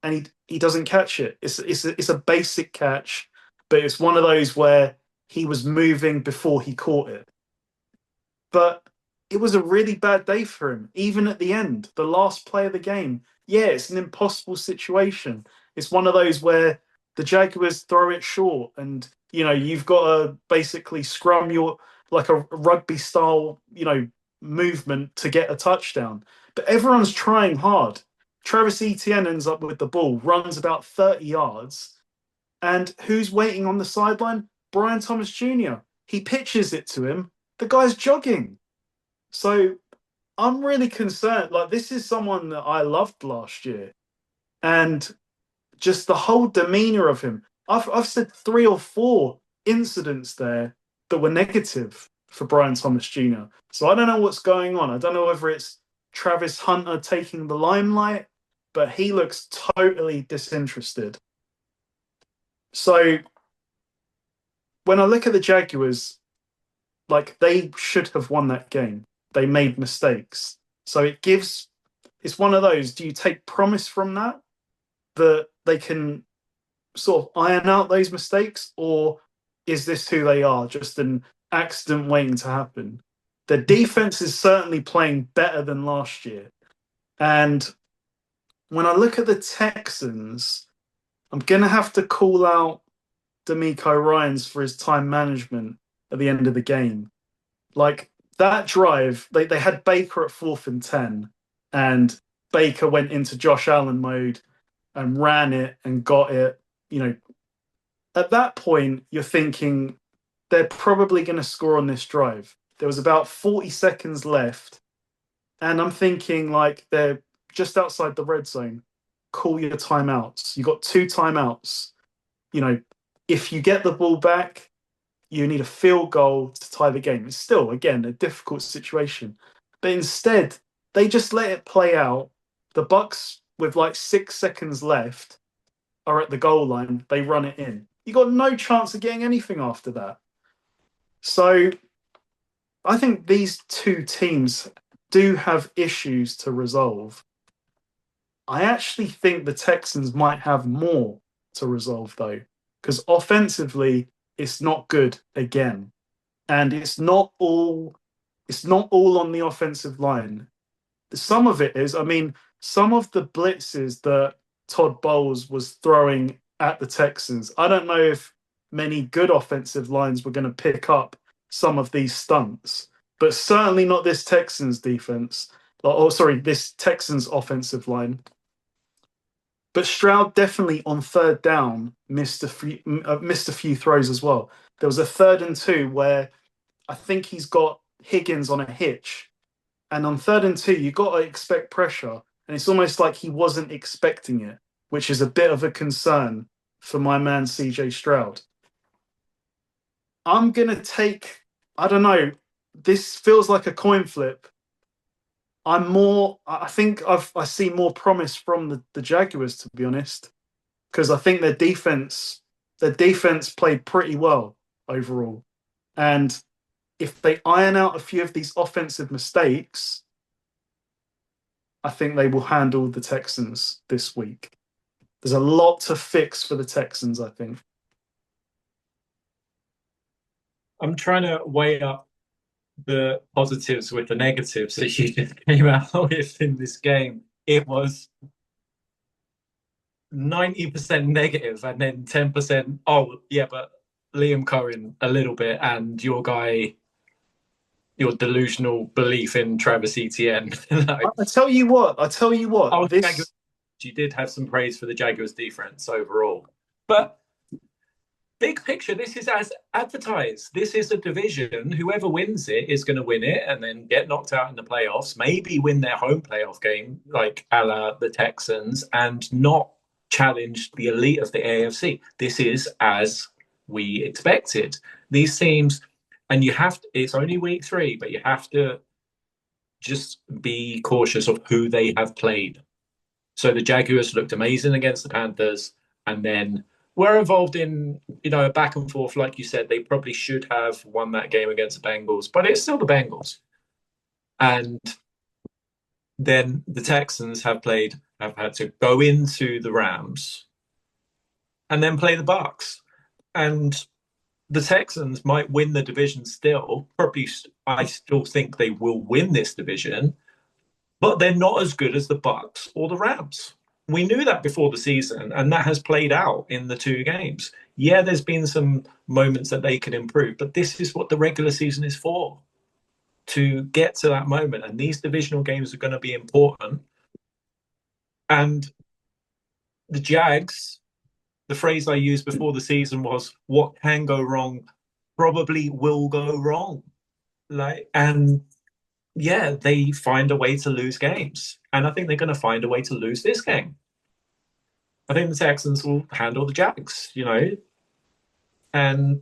and he doesn't catch it. It's a basic catch, but it's one of those where he was moving before he caught it. But it was a really bad day for him, even at the end, the last play of the game. Yeah, it's an impossible situation. It's one of those where the Jaguars throw it short and, you've got to basically scrum your, like a rugby style, movement to get a touchdown. But everyone's trying hard. Travis Etienne ends up with the ball, runs about 30 yards. And who's waiting on the sideline? Brian Thomas Jr. He pitches it to him. The guy's jogging. So I'm really concerned. Like, this is someone that I loved last year. And just the whole demeanor of him. I've said 3 or 4 incidents there that were negative for Brian Thomas Jr. So I don't know what's going on. I don't know whether it's Travis Hunter taking the limelight, but he looks totally disinterested. So when I look at the Jaguars, like they should have won that game. They made mistakes. So it's one of those, do you take promise from that they can sort of iron out those mistakes, or is this who they are, just an accident waiting to happen? The defense is certainly playing better than last year. And when I look at the Texans, I'm going to have to call out D'Amico Ryans for his time management at the end of the game. Like that drive, they had Baker at 4th and 10, and Baker went into Josh Allen mode and ran it and got it. At that point, you're thinking they're probably going to score on this drive. There was about 40 seconds left, and I'm thinking like they're just outside the red zone. Call your timeouts. You got 2 timeouts. If you get the ball back, you need a field goal to tie the game. It's still, again, a difficult situation. But instead, they just let it play out. The Bucs, with like 6 seconds left, are at the goal line. They run it in. You got no chance of getting anything after that. So I think these 2 teams do have issues to resolve. I actually think the Texans might have more to resolve, though, because offensively, it's not good again. And it's not all on the offensive line. Some of it is, some of the blitzes that Todd Bowles was throwing at the Texans, I don't know if many good offensive lines were going to pick up some of these stunts, but certainly not this Texans defense. This Texans offensive line. But Stroud definitely on 3rd down missed a few throws as well. There was a 3rd and 2 where I think he's got Higgins on a hitch. And on 3rd and 2, you got to expect pressure. And it's almost like he wasn't expecting it, which is a bit of a concern for my man CJ Stroud. I'm gonna take. I don't know. This feels like a coin flip. I'm more. I think I see more promise from the Jaguars, to be honest, because I think their defense played pretty well overall, and if they iron out a few of these offensive mistakes, I think they will handle the Texans this week. There's a lot to fix for the Texans, I think. I'm trying to weigh up the positives with the negatives that you just came out with in this game. It was 90% negative and then 10%, oh, yeah, but Liam Cohen a little bit and your guy, your delusional belief in Travis Etienne. Like, I tell you what. I tell you what. oh, Jaguars, you did have some praise for the Jaguars defense overall. But big picture, this is as advertised. This is a division. Whoever wins it is going to win it and then get knocked out in the playoffs, maybe win their home playoff game, like a la the Texans, and not challenge the elite of the AFC. This is as we expected. These teams, and you have to, it's only week 3, but you have to just be cautious of who they have played. So the Jaguars looked amazing against the Panthers, and then were involved in, a back and forth. Like you said, they probably should have won that game against the Bengals, but it's still the Bengals. And then the Texans have had to go into the Rams and then play the Bucks. And the Texans might win the division still. Probably, I still think they will win this division, but they're not as good as the Bucks or the Rams. We knew that before the season, and that has played out in the 2 games. Yeah, there's been some moments that they can improve, but this is what the regular season is for, to get to that moment. And these divisional games are going to be important. And the Jags, the phrase I used before the season was, what can go wrong probably will go wrong. And yeah, they find a way to lose games. And I think they're going to find a way to lose this game. I think the Texans will handle the Jags, And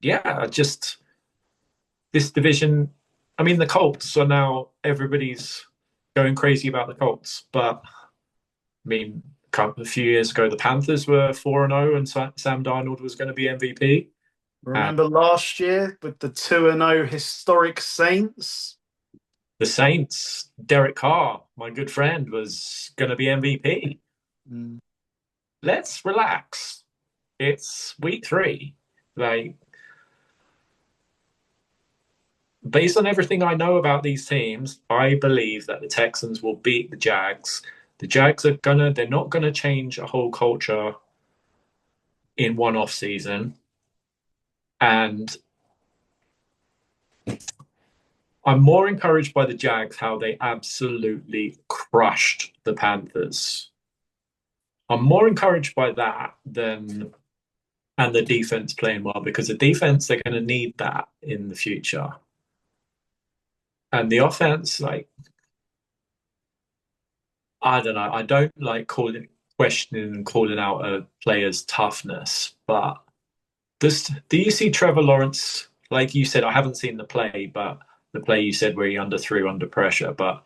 yeah, just this division. I mean, the Colts are now, everybody's going crazy about the Colts. But I mean, a few years ago, the Panthers were 4-0 and Sam Darnold was going to be MVP. Remember last year with the 2-0 historic Saints? The Saints, Derek Carr, my good friend, was going to be MVP. Let's relax. It's week 3. Based on everything I know about these teams, I believe that the Texans will beat the Jags. The Jags they're not gonna change a whole culture in one off season. And I'm more encouraged by the Jags, how they absolutely crushed the Panthers. I'm more encouraged by that and the defense playing well, because the defense, they're going to need that in the future. And the offense, I don't know. I don't like questioning and calling out a player's toughness, but do you see Trevor Lawrence? Like you said, I haven't seen the play, but the play you said where he underthrew under pressure. But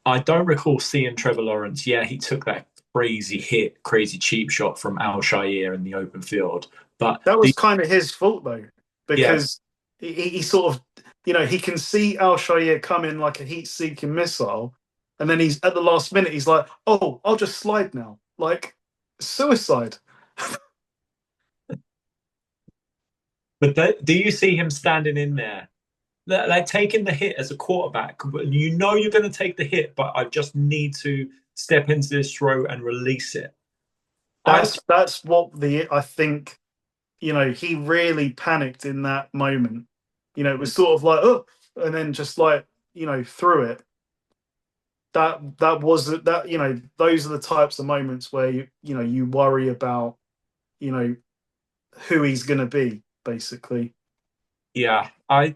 I don't recall seeing Trevor Lawrence. Yeah, he took that crazy cheap shot from Al-Shaair in the open field. But that was kind of his fault, though, yeah, because he sort of, he can see Al-Shaair come in like a heat-seeking missile, and then he's at the last minute, he's like, oh, I'll just slide now. Like, suicide. but do you see him standing in there? Like taking the hit as a quarterback, you're going to take the hit, but I just need to step into this throw and release it. That's what I think, he really panicked in that moment. It was sort of like, oh, and then just like, threw it. That was that, those are the types of moments where you worry about, who he's going to be, basically. Yeah, I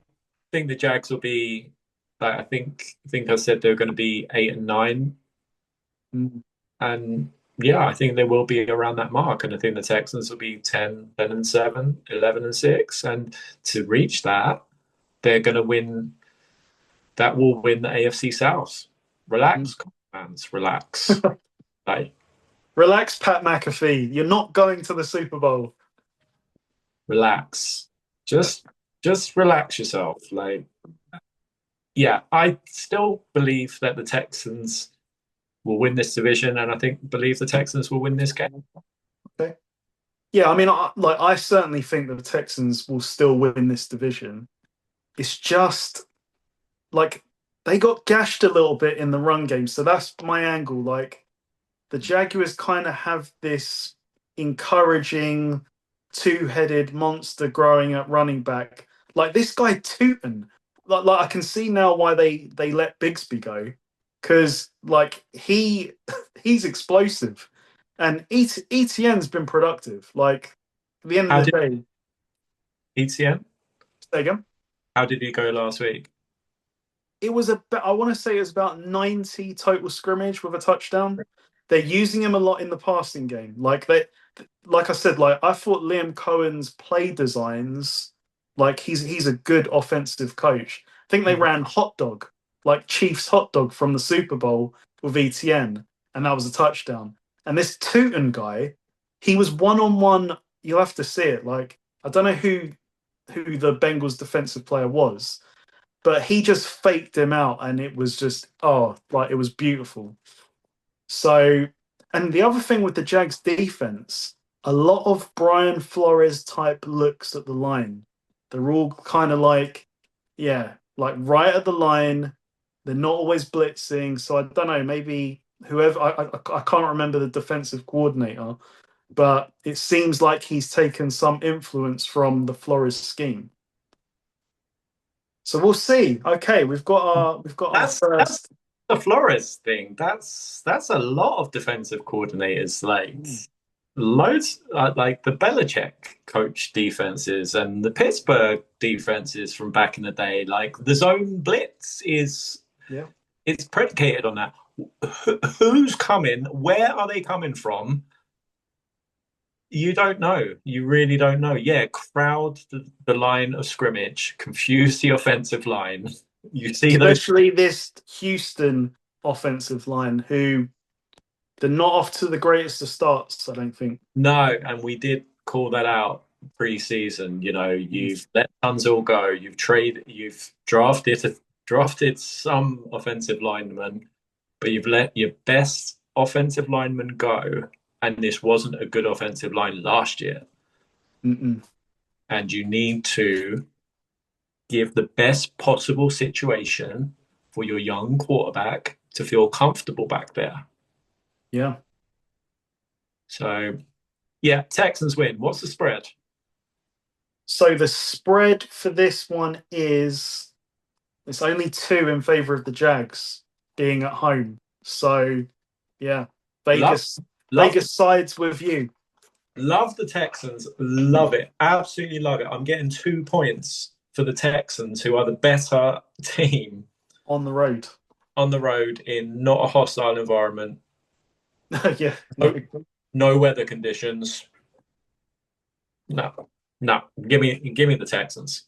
think the Jags will be. I think I said they're going to be 8 and 9, Mm. and yeah, I think they will be around that mark. And I think the Texans will be 10-7, 11-6. And to reach that, they're going to win. That will win the AFC South. Mm. Relax, fans, relax. Like, Relax, Pat McAfee. You're not going to the Super Bowl. relax. Just, just relax yourself. Like, yeah, I still believe that the Texans will win this division, and I believe the Texans will win this game. Okay. Yeah, I mean, I certainly think that the Texans will still win this division. It's just like they got gashed a little bit in the run game, so that's my angle. Like the Jaguars kind of have this encouraging two-headed monster growing at running back. Like this guy Tootin. Like I can see now why they let Bigsby go because like he's explosive, and ETN's been productive. Like at the end How of the did day, ETN? say again. How did he go last week? It was I want to say it was about 90 total scrimmage with a touchdown. They're using him a lot in the passing game. Like I said, like I thought Liam Cohen's play designs, like he's a good offensive coach. I think they ran hot dog, like Chiefs hot dog from the Super Bowl with ETN, and that was a touchdown. And this Tootin guy, he was one on one. You'll have to see it. Like I don't know who the Bengals defensive player was, but he just faked him out, and it was just like it was beautiful. So, and the other thing with the Jags defense, a lot of Brian Flores type looks at the line. They're all kind of like, yeah, like right at the line. They're not always blitzing. So I don't know, maybe whoever I can't remember the defensive coordinator, but it seems like he's taken some influence from the Flores scheme. So we'll see. Okay, we've got our That's first. the Flores thing. That's a lot of defensive coordinators. Like loads, like the Belichick coach defenses and the Pittsburgh defenses from back in the day. Like the zone blitz is Yeah. it's predicated on that. Who's coming? Where are they coming from? You don't know. You really don't know. Yeah, crowd the line of scrimmage, confuse the offensive line. You see those. Especially this Houston offensive line, who they're not off to the greatest of starts, I don't think. No, and we did call that out pre-season. You know, you've let Tunzel go. You've drafted some offensive linemen, but you've let your best offensive lineman go. And this wasn't a good offensive line last year. Mm-mm. And you need to give the best possible situation for your young quarterback to feel comfortable back there. Yeah. So, yeah, Texans win. What's the spread? So the spread for this one is it's only two in favor of the Jags being at home. So yeah, Love, Vegas love, Vegas sides with you love the Texans. Love it. Absolutely love it. I'm getting 2 points for the Texans, who are the better team on the road. on the road in not a hostile environment, Yeah. no, no weather conditions. No, no. Give me the Texans.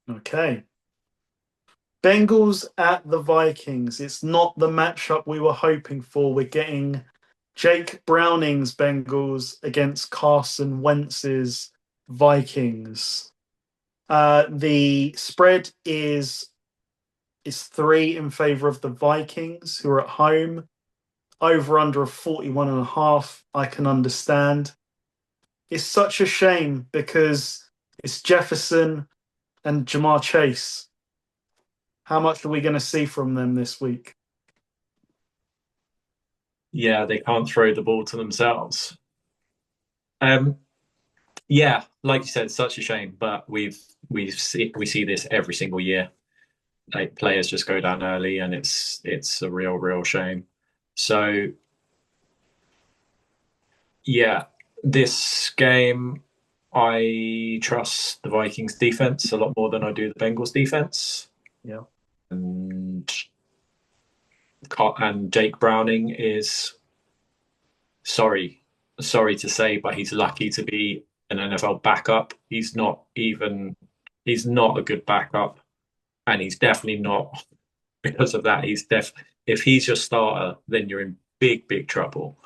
Okay. Bengals at the Vikings. It's not the matchup we were hoping for. We're getting Jake Browning's Bengals against Carson Wentz's Vikings. The spread is three in favor of the Vikings, who are at home. Over under of 41.5. I can understand. It's such a shame because it's Jefferson and Jamar Chase. How much are we going to see from them this week? Yeah, they can't throw the ball to themselves. Um, yeah, like you said, such a shame, but we see this every single year. Like players just go down early, and it's a real shame. So yeah, this game I trust the Vikings defense a lot more than I do the Bengals defense, Yeah. and Jake Browning is sorry to say, but he's lucky to be an NFL backup. He's not a good backup, and he's definitely not because of that. If he's your starter, then you're in big trouble.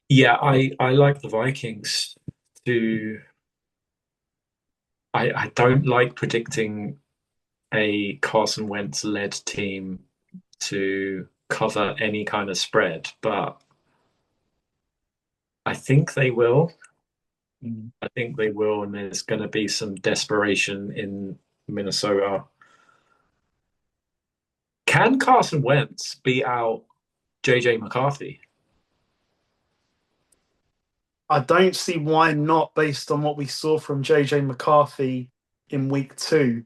Yeah, I like the Vikings to. I don't like predicting a Carson Wentz led team to cover any kind of spread, but I think they will. Mm. I think they will, and there's going to be some desperation in Minnesota. Can Carson Wentz beat out JJ McCarthy? I don't see why not, based on what we saw from JJ McCarthy in week two.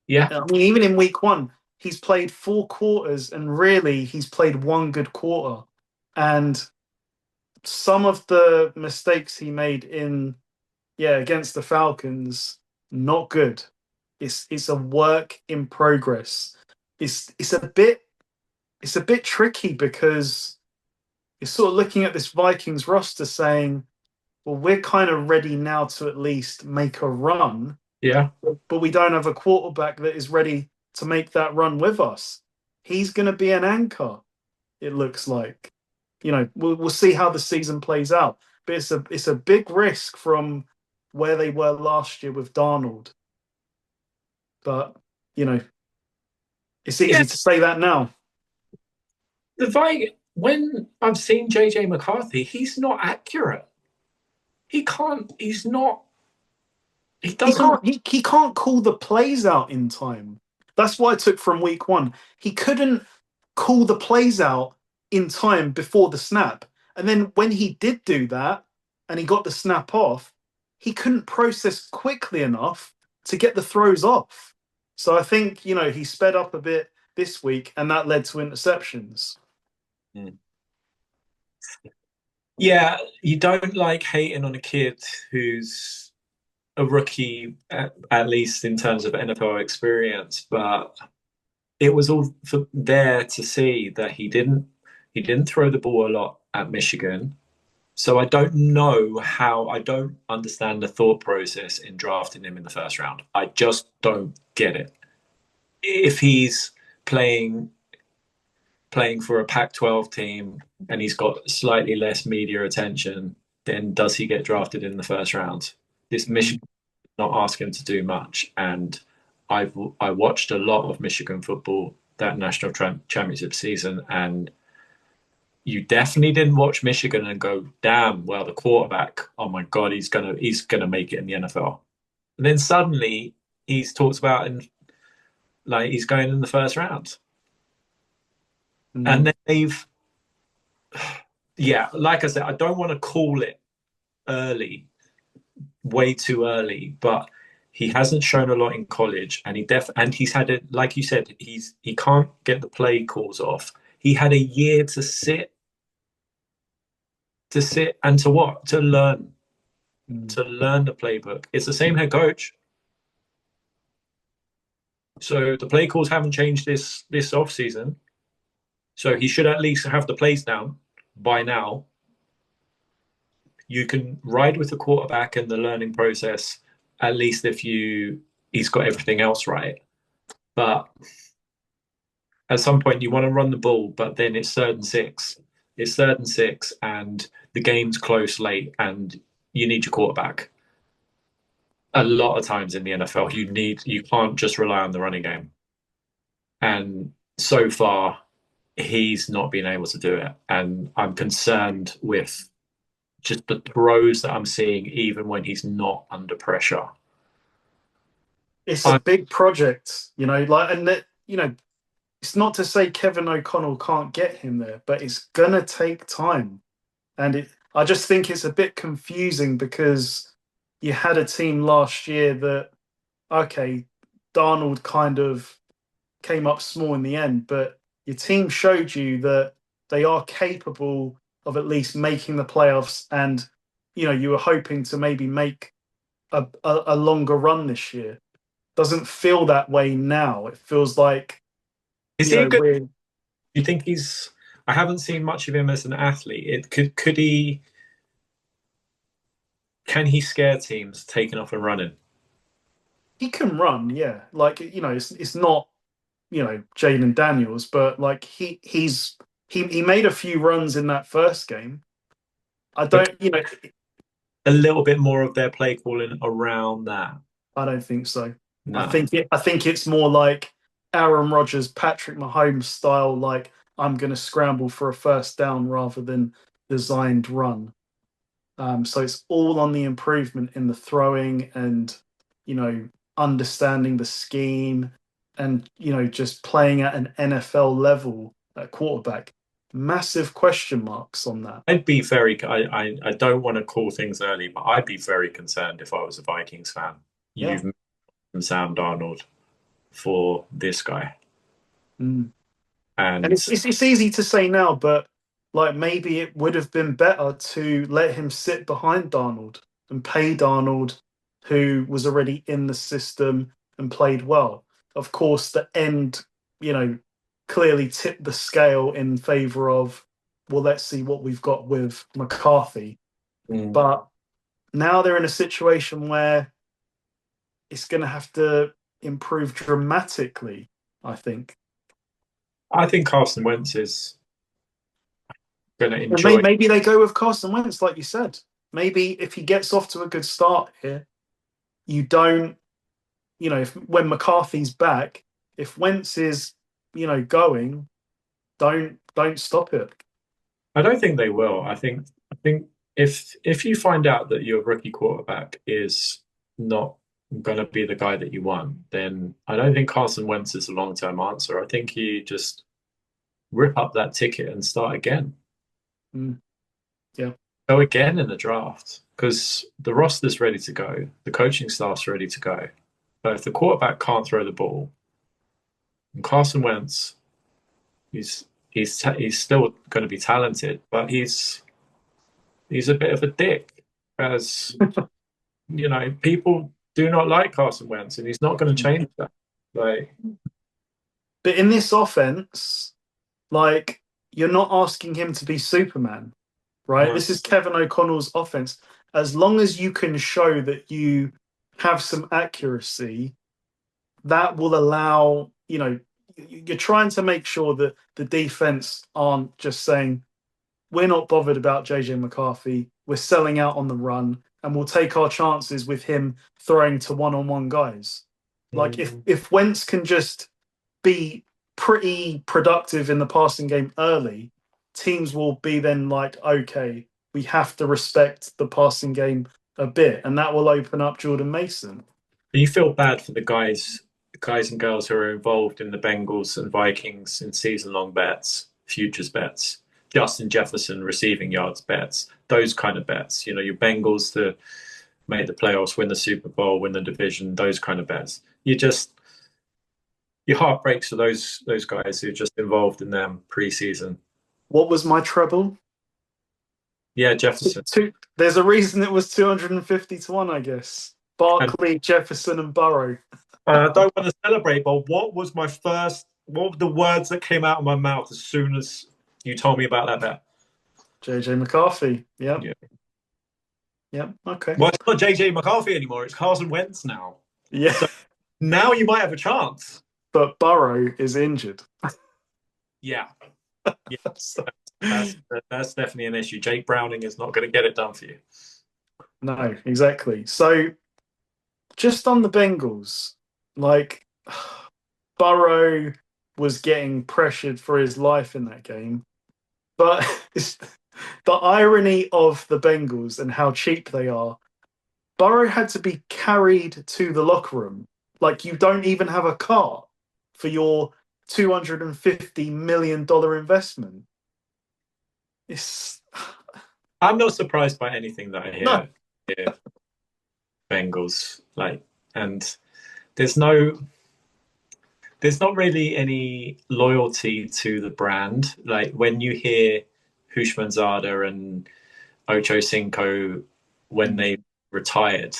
Yeah, I mean, even in week one, he's played 4 quarters, and really, he's played one good quarter. And some of the mistakes he made against the Falcons, not good. It's a work in progress. It's a bit tricky because you're sort of looking at this Vikings roster saying, well, we're kind of ready now to at least make a run, yeah. but we don't have a quarterback that is ready to make that run with us. He's going to be an anchor, it looks like. We'll see how the season plays out, but it's a big risk from where they were last year with Darnold. But you know, it's Yeah, easy to say that now. when I've seen JJ McCarthy, he's not accurate. He can't. He's not. He He doesn't. can't he can't call the plays out in time. That's what I took from week one. He couldn't call the plays out in time before the snap. And then when he did do that and he got the snap off, he couldn't process quickly enough to get the throws off. So I think, he sped up a bit this week and that led to interceptions. Mm. Yeah, you don't like hating on a kid who's a rookie, at least in terms of NFL experience, but it was all there to see that he didn't throw the ball a lot at Michigan. So I don't understand the thought process in drafting him in the first round. I just don't get it. If he's playing for a Pac-12 team and he's got slightly less media attention, then does he get drafted in the first round? This Michigan not ask him to do much, and I watched a lot of Michigan football that national championship season, and you definitely didn't watch Michigan and go, "Damn, well, the quarterback, oh my God, he's gonna make it in the NFL." And then suddenly he's talked about and like he's going in the first round, and Mm. then yeah, like I said, I don't want to call it early, way too early, but he hasn't shown a lot in college, and he's had it, like you said, he can't get the play calls off. He had a year to sit and to what? To learn. Mm. To learn the playbook. It's the same head coach. So the play calls haven't changed this off season. So he should at least have the plays down by now. You can ride with the quarterback and the learning process, at least if he's got everything else right. But at some point you want to run the ball, but then it's third and six. It's third and six, and the game's close late, and you need your quarterback. A lot of times in the NFL, you can't just rely on the running game. And so far, he's not been able to do it. And I'm concerned with just the throws that I'm seeing, even when he's not under pressure. It's a I'm, big project, and it's not to say Kevin O'Connell can't get him there, but it's gonna take time. And I just think it's a bit confusing because you had a team last year that, okay, Darnold kind of came up small in the end, but your team showed you that they are capable of at least making the playoffs, and you were hoping to maybe make a longer run this year. Doesn't feel that way now. It feels like is he a good? we're You think he's? I haven't seen much of him as an athlete. It could he can he scare teams taking off and running? He can run, yeah. Like it's not Jaden Daniels, but like he made a few runs in that first game. I But don't a little bit more of their play calling around that. I don't think so. No. I think it's more like Aaron Rodgers, Patrick Mahomes style. Like I'm going to scramble for a first down rather than designed run. So it's all on the improvement in the throwing and understanding the scheme and just playing at an NFL level at quarterback. Massive question marks on that. I'd be very. I don't want to call things early, but I'd be very concerned if I was a Vikings fan. Yeah. You've mentioned Sam Darnold for this guy, Mm. And and it's easy to say now, but like maybe it would have been better to let him sit behind Darnold and pay Darnold, who was already in the system and played well. Of course, the end, you know, clearly tipped the scale in favor of, well, let's see what we've got with McCarthy. mm, But now they're in a situation where it's going to have to improve dramatically, I think. I think Carson Wentz is going to Well, enjoy. maybe they go with Carson Wentz, like you said. Maybe if he gets off to a good start here, you don't, if when McCarthy's back, if Wentz is, going, don't stop it. I don't think they will. I think if you find out that your rookie quarterback is not going to be the guy that you want, then I don't think Carson Wentz is a long term answer. I think you just rip up that ticket and start again. Mm, yeah. Go again in the draft because the roster's ready to go, the coaching staff's ready to go. But if the quarterback can't throw the ball, and Carson Wentz, he's still going to be talented, but he's a bit of a dick, as people do not like Carson Wentz, and he's not going to change that. Like, But in this offense, like you're not asking him to be Superman, right? no, This is Kevin O'Connell's offense. As long as you can show that you have some accuracy, that will allow, you're trying to make sure that the defense aren't just saying, we're not bothered about JJ McCarthy, we're selling out on the run, and we'll take our chances with him throwing to one-on-one guys. Like if Wentz can just be pretty productive in the passing game early, teams will be then like, okay, we have to respect the passing game a bit, and that will open up Jordan Mason. you feel bad for the guys and girls who are involved in the Bengals and Vikings in season-long bets, futures bets, Justin Jefferson receiving yards bets, those kind of bets. Your Bengals to make the playoffs, win the Super Bowl, win the division, those kind of bets. Your heart breaks for those guys who are just involved in them preseason. What was my treble? Yeah, Jefferson. There's a reason it was 250 to 1, I guess. And Barkley, Jefferson, and Burrow. I don't want to celebrate, but what were the words that came out of my mouth as soon as you told me about that bet? JJ McCarthy. Yep. Yeah. Yep. Okay. Well, it's not JJ McCarthy anymore. It's Carson Wentz now. Yeah. So now you might have a chance. But Burrow is injured. Yeah. Yeah. That's definitely an issue. Jake Browning is not going to get it done for you. No, exactly. So just on the Bengals, like Burrow was getting pressured for his life in that game. But it's the irony of the Bengals and how cheap they are. Burrow had to be carried to the locker room. Like you don't even have a car for your $250 million investment. It's I'm not surprised by anything that I no. hear. Bengals and there's no there's not really any loyalty to the brand. Like when you hear Hushmanzada and Ocho Cinco when they retired,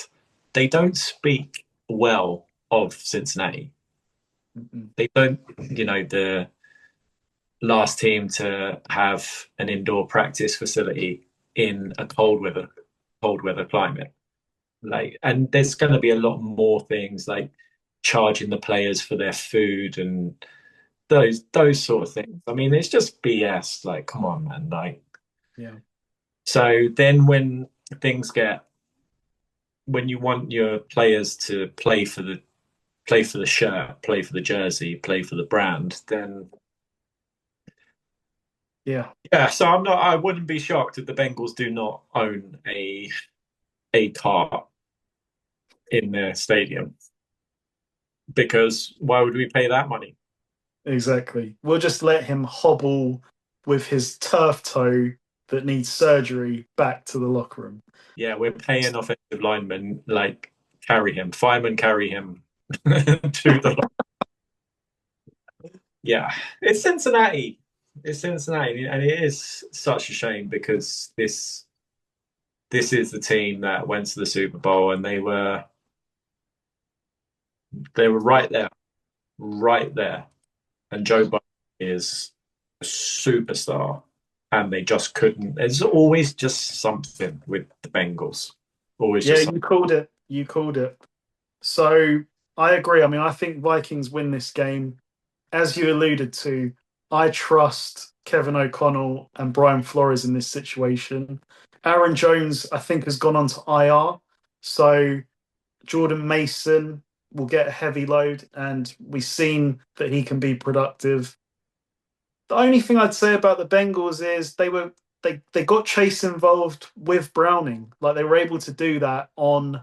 they don't speak well of Cincinnati. Mm-mm. They don't, the last team to have an indoor practice facility in a cold weather climate. Like, and there's going to be a lot more things like charging the players for their food and those sort of things. I mean, it's just BS. Like, come on, man. Like, Yeah. so then when you want your players to play for the shirt, play for the jersey, play for the brand, then Yeah. yeah. So I wouldn't be shocked if the Bengals do not own a cart in their stadium, because why would we pay that money? Exactly. We'll just let him hobble with his turf toe that needs surgery back to the locker room. Yeah, we're paying offensive linemen, like, carry him, firemen carry him to the. Yeah, it's Cincinnati. It's Cincinnati, and it is such a shame because this is the team that went to the Super Bowl, and they were right there. And Joe Biden is a superstar, and they just couldn't. There's always just something with the Bengals. Always Yeah, just you called it. You called it. So I agree. I mean, I think Vikings win this game. As you alluded to, I trust Kevin O'Connell and Brian Flores in this situation. Aaron Jones, I think, has gone on to IR. So Jordan Mason will get a heavy load, and we've seen that he can be productive. The only thing I'd say about the Bengals is they got Chase involved with Browning. Like they were able to do that on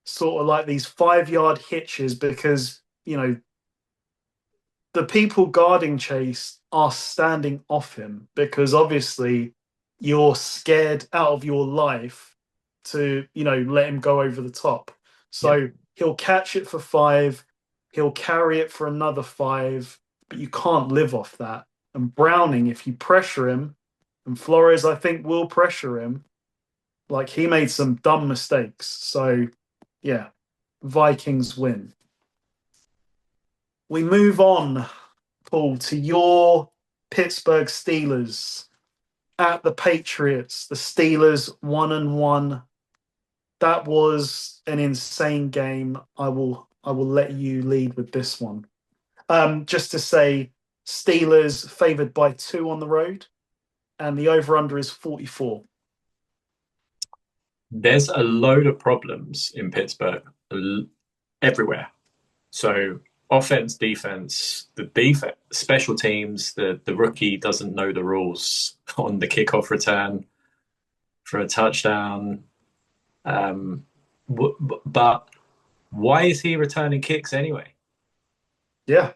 sort of like these 5 yard hitches because the people guarding Chase are standing off him because obviously you're scared out of your life to, let him go over the top. yeah, So he'll catch it for 5, he'll carry it for another 5, but you can't live off that. And Browning, if you pressure him, and Flores, I think, will pressure him, like he made some dumb mistakes. So, yeah, Vikings win. We move on, Paul, to your Pittsburgh Steelers at the Patriots. The Steelers 1-1. That was an insane game. I will let you lead with this one. Just to say, Steelers favored by 2 on the road, and the over/under is 44. there's a load of problems in Pittsburgh everywhere. So offense, defense, the defense, special teams, the rookie doesn't know the rules on the kickoff return for a touchdown. But why is he returning kicks anyway? Yeah,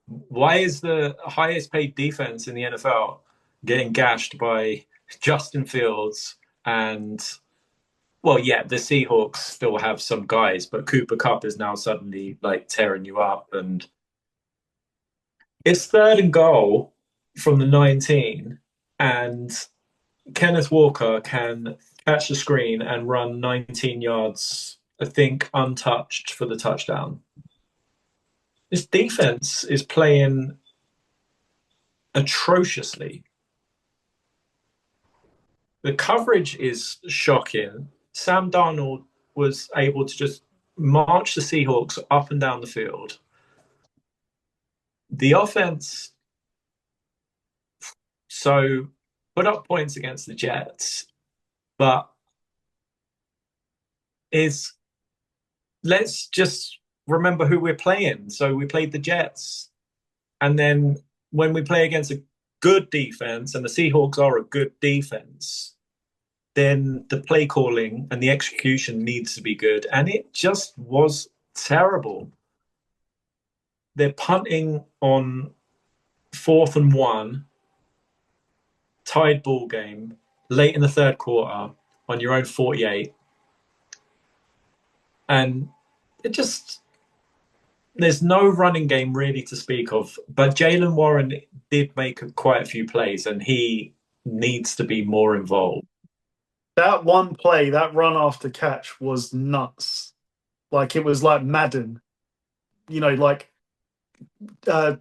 Why is the highest paid defense in the NFL getting gashed by Justin Fields and, well, yeah, the Seahawks still have some guys, but Cooper Kupp is now suddenly like tearing you up, and it's third and goal from the 19, and Kenneth Walker can catch the screen and run 19 yards, I think, untouched for the touchdown. This defense is playing atrociously. The coverage is shocking. Sam Darnold was able to just march the Seahawks up and down the field. The offense, so, put up points against the Jets, but is let's just remember who we're playing. So we played the Jets, and then when we play against a good defense, and the Seahawks are a good defense, then the play calling and the execution needs to be good. And it just was terrible. They're punting on 4th and 1, tied ball game, late in the third quarter on your own 48. And it just, there's no running game really to speak of. But Jaylen Warren did make quite a few plays, and he needs to be more involved. that one play, that run after catch was nuts. Like it was like Madden. Like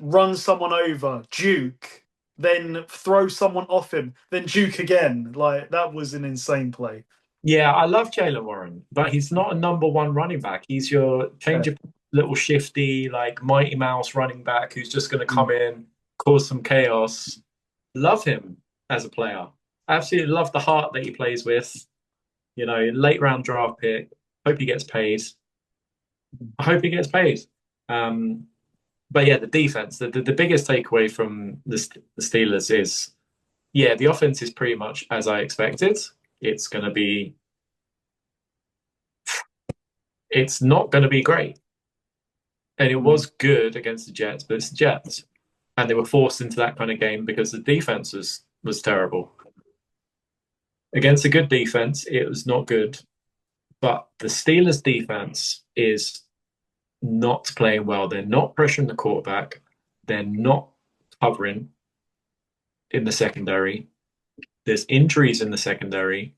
run someone over, juke, then throw someone off him, then juke again. Like that was an insane play. Yeah, I love Jalen Warren, but he's not a number one running back. He's your change of little shifty, like Mighty Mouse running back who's just going to come Mm. in, cause some chaos. Love him as a player. Absolutely love the heart that he plays with. You know, late round draft pick. Hope he gets paid. I hope he gets paid. Um, but yeah, the defense, the biggest takeaway from the Steelers is, yeah, the offense is pretty much as I expected. It's going to be, it's not going to be great. And it was good against the Jets, but it's the Jets. And they were forced into that kind of game because the defense was terrible. Against a good defense, it was not good. But the Steelers' defense is not playing well. They're not pressuring the quarterback. They're not covering in the secondary. There's injuries in the secondary.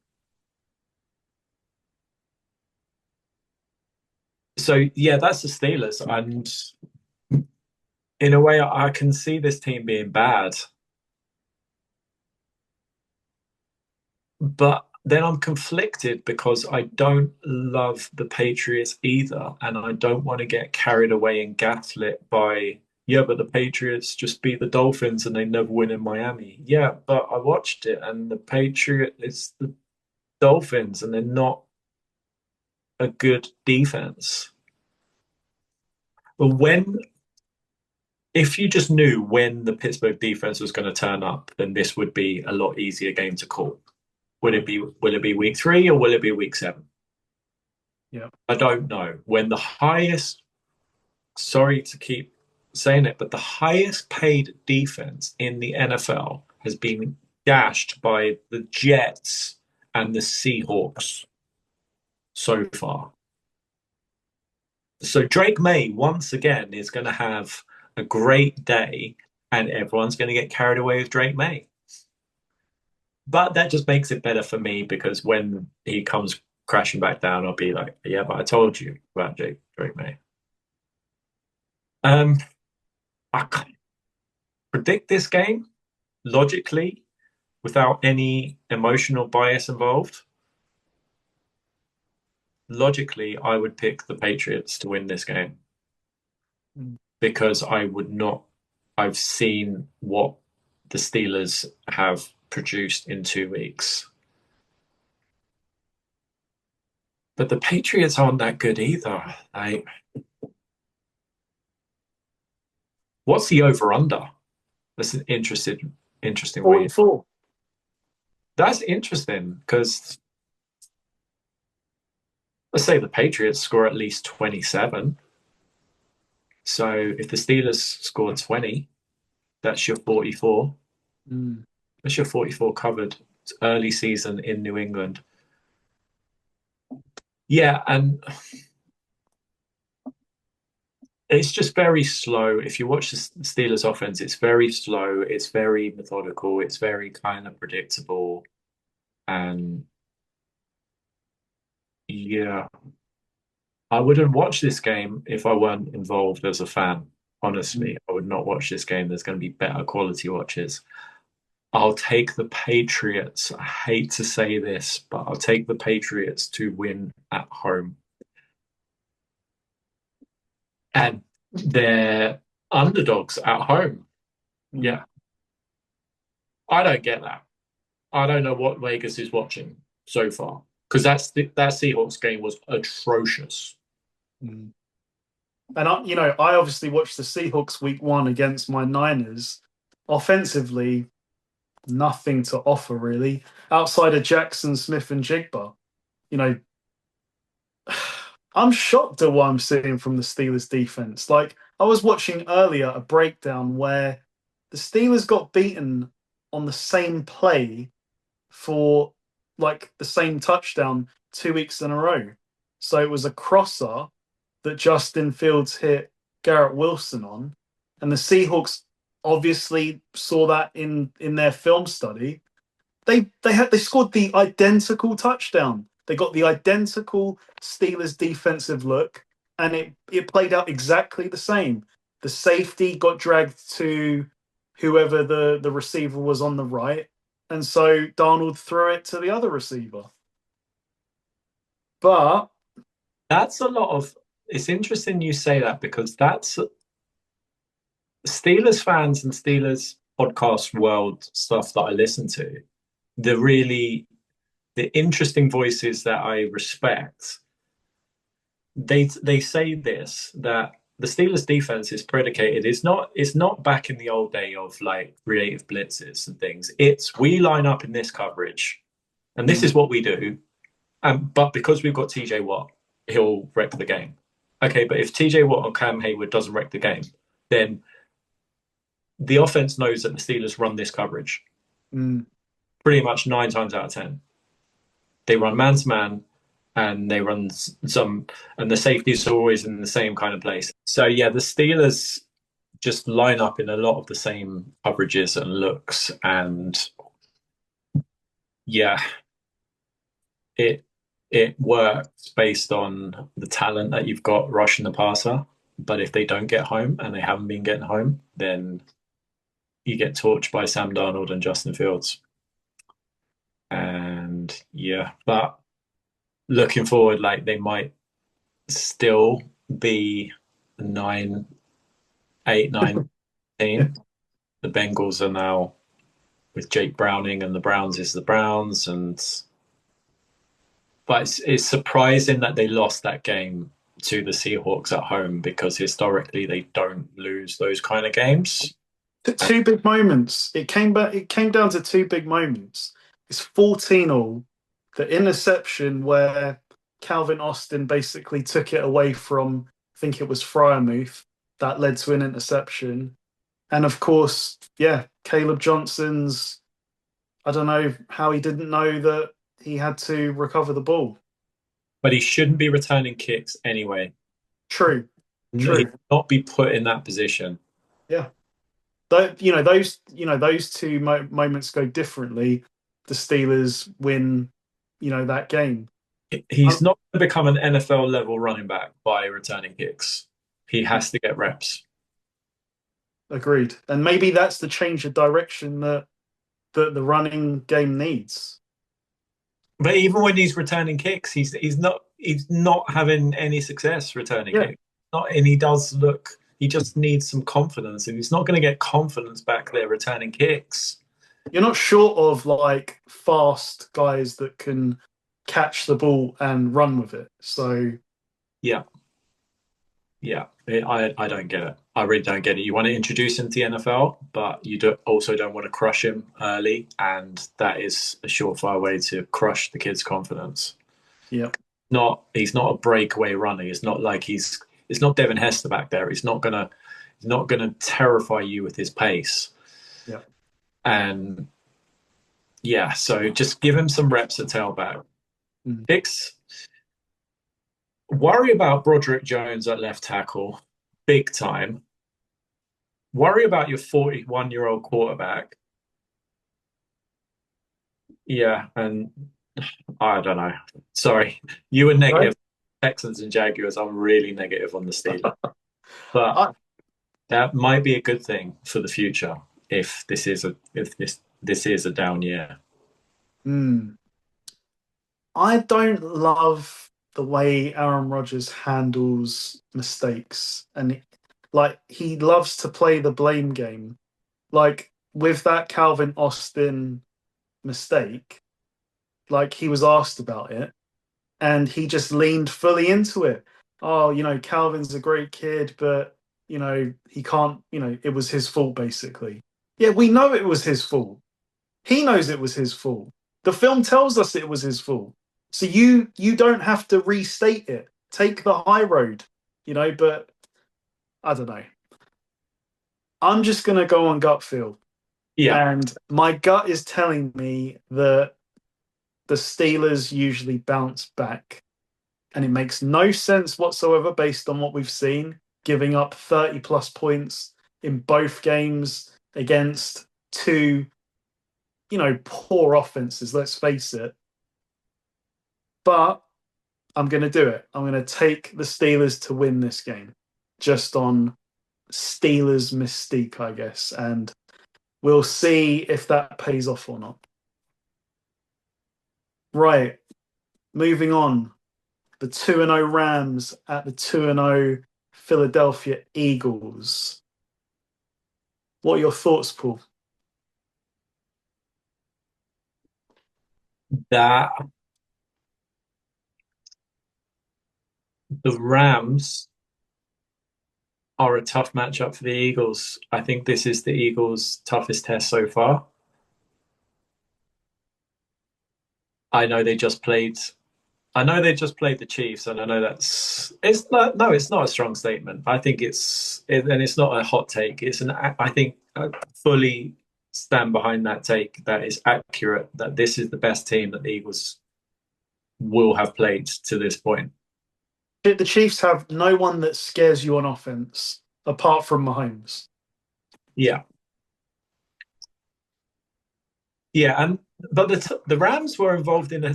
So, yeah, that's the Steelers. And in a way, I can see this team being bad. But then I'm conflicted because I don't love the Patriots either. And I don't want to get carried away and gaslit by, yeah, but the Patriots just beat the Dolphins and they never win in Miami. Yeah, but I watched it and it's the Dolphins and they're not a good defense. But if you just knew when the Pittsburgh defense was going to turn up, then this would be a lot easier game to call. Will it be week 3 or will it be week 7? Yeah. I don't know. When the highest, sorry to keep saying it, but the highest paid defense in the NFL has been gashed by the Jets and the Seahawks so far. So Drake May, once again, is going to have a great day and everyone's going to get carried away with Drake May. But that just makes it better for me because when he comes crashing back down, I'll be like, yeah, but I told you about Drake May. I can't predict this game logically without any emotional bias involved. Logically, I would pick the Patriots to win this game because I would not. I've seen what the Steelers have produced in 2 weeks. But the Patriots aren't that good either. What's the over-under? That's an interesting way. 4-4. That's interesting because let's say the Patriots score at least 27. So if the Steelers score 20, that's your 44. That's your 44 covered. It's early season in New England. Yeah, and it's just very slow. If you watch the Steelers offense, it's very slow. It's very methodical. It's very kind of predictable. And yeah, I wouldn't watch this game if I weren't involved as a fan. Honestly, I would not watch this game. There's going to be better quality watches. I'll take the Patriots. I hate to say this, but I'll take the Patriots to win at home. And they're underdogs at home. Yeah. I don't get that. I don't know what Vegas is watching so far because that Seahawks game was atrocious. And I obviously watched the Seahawks week 1 against my Niners. Offensively, nothing to offer really outside of Jackson, Smith, and Jigba. I'm shocked at what I'm seeing from the Steelers defense. Like I was watching earlier a breakdown where the Steelers got beaten on the same play for like the same touchdown 2 weeks in a row. So it was a crosser that Justin Fields hit Garrett Wilson on, and the Seahawks obviously saw that in their film study. They scored the identical touchdown. They got the identical Steelers defensive look, and it played out exactly the same. The safety got dragged to whoever the receiver was on the right, and so Darnold threw it to the other receiver. But That's a lot of. It's interesting you say that because that's Steelers fans and Steelers podcast world stuff that I listen to. The interesting voices that I respect. They say this that the Steelers defense is predicated. It's not back in the old day of like creative blitzes and things. It's we line up in this coverage, and this is what we do. But because we've got TJ Watt, he'll wreck the game. Okay, but if TJ Watt or Cam Hayward doesn't wreck the game, then the offense knows that the Steelers run this coverage. Pretty much 9 times out of 10. They run man to man, and they run some, and the safeties are always in the same kind of place. So yeah, the Steelers just line up in a lot of the same coverages and looks, and yeah, it works based on the talent that you've got rushing the passer. But if they don't get home, and they haven't been getting home, then you get torched by Sam Darnold and Justin Fields. And yeah, but looking forward, like they might still be 9, 8, 9 team. The Bengals are now with Jake Browning, and the Browns is the Browns, but it's surprising that they lost that game to the Seahawks at home, because historically they don't lose those kind of games. Two big moments. It came down to two big moments. It's 14-all. The interception where Calvin Austin basically took it away from, I think it was Fryermuth, that led to an interception. And of course, yeah, Caleb Johnson's, I don't know how he didn't know that he had to recover the ball. But he shouldn't be returning kicks anyway. True. He should not be put in that position. Yeah. Those two moments go differently. The Steelers win, that game. He's not going to become an NFL level running back by returning kicks. He has to get reps. Agreed. And maybe that's the change of direction that the running game needs. But even when he's returning kicks, he's not having any success returning kicks. And he just needs some confidence, and he's not going to get confidence back there returning kicks. You're not short of like fast guys that can catch the ball and run with it. So yeah, I don't get it. I really don't get it. You want to introduce him to the NFL, but you also don't want to crush him early, and that is a surefire way to crush the kid's confidence. Yeah, he's not a breakaway runner. It's not like it's not Devin Hester back there. He's not gonna terrify you with his pace. Yeah, and yeah, so just give him some reps at tailback. Worry about Broderick Jones at left tackle, big time. Worry about your 41-year-old quarterback. Yeah, and I don't know. Sorry, you were negative. Right? Texans and Jaguars. I'm really negative on the Steelers, but that might be a good thing for the future if this is a down year. I don't love the way Aaron Rodgers handles mistakes, and he loves to play the blame game. Like with that Calvin Austin mistake, like he was asked about it, and he just leaned fully into it. Oh, Calvin's a great kid, but he can't. It was his fault basically. Yeah, we know it was his fault. He knows it was his fault. The film tells us it was his fault. So you don't have to restate it. Take the high road, but I don't know. I'm just going to go on gut feel. Yeah. And my gut is telling me that the Steelers usually bounce back. And it makes no sense whatsoever based on what we've seen, giving up 30-plus points in both games against two, poor offenses, let's face it. But I'm going to do it. I'm going to take the Steelers to win this game just on Steelers mystique, I guess, and we'll see if that pays off or not. Right, moving on. The 2-0 Rams at the 2-0 Philadelphia Eagles. What are your thoughts, Paul? That the Rams are a tough matchup for the Eagles. I think this is the Eagles' toughest test so far. I know they just played. I know they just played the Chiefs, and I know it's not. No, it's not a strong statement. I think and it's not a hot take. I think I fully stand behind that take. That is accurate. That this is the best team that the Eagles will have played to this point. The Chiefs have no one that scares you on offense apart from Mahomes. Yeah, yeah, and but the Rams were involved in a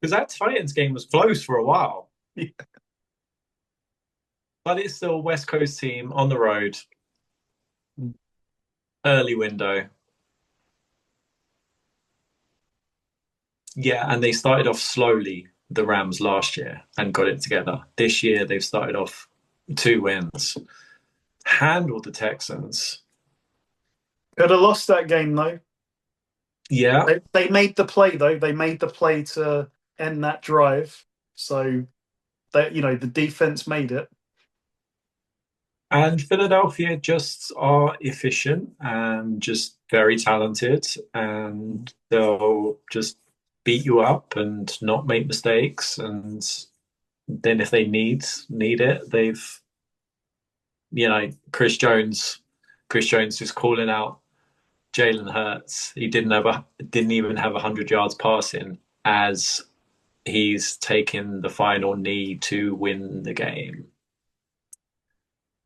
because that Titans game was close for a while. Yeah. But it's still a West Coast team on the road, early window. Yeah, and they started off slowly, the Rams last year, and got it together. This year, they've started off 2 wins, handled the Texans. Could have lost that game though. Yeah, They made the play though. They made the play to end that drive. So that the defense made it. and Philadelphia just are efficient and just very talented, and they'll just beat you up and not make mistakes. And then if they need it, Chris Jones is calling out Jalen Hurts. He didn't even have 100 yards passing as he's taken the final knee to win the game.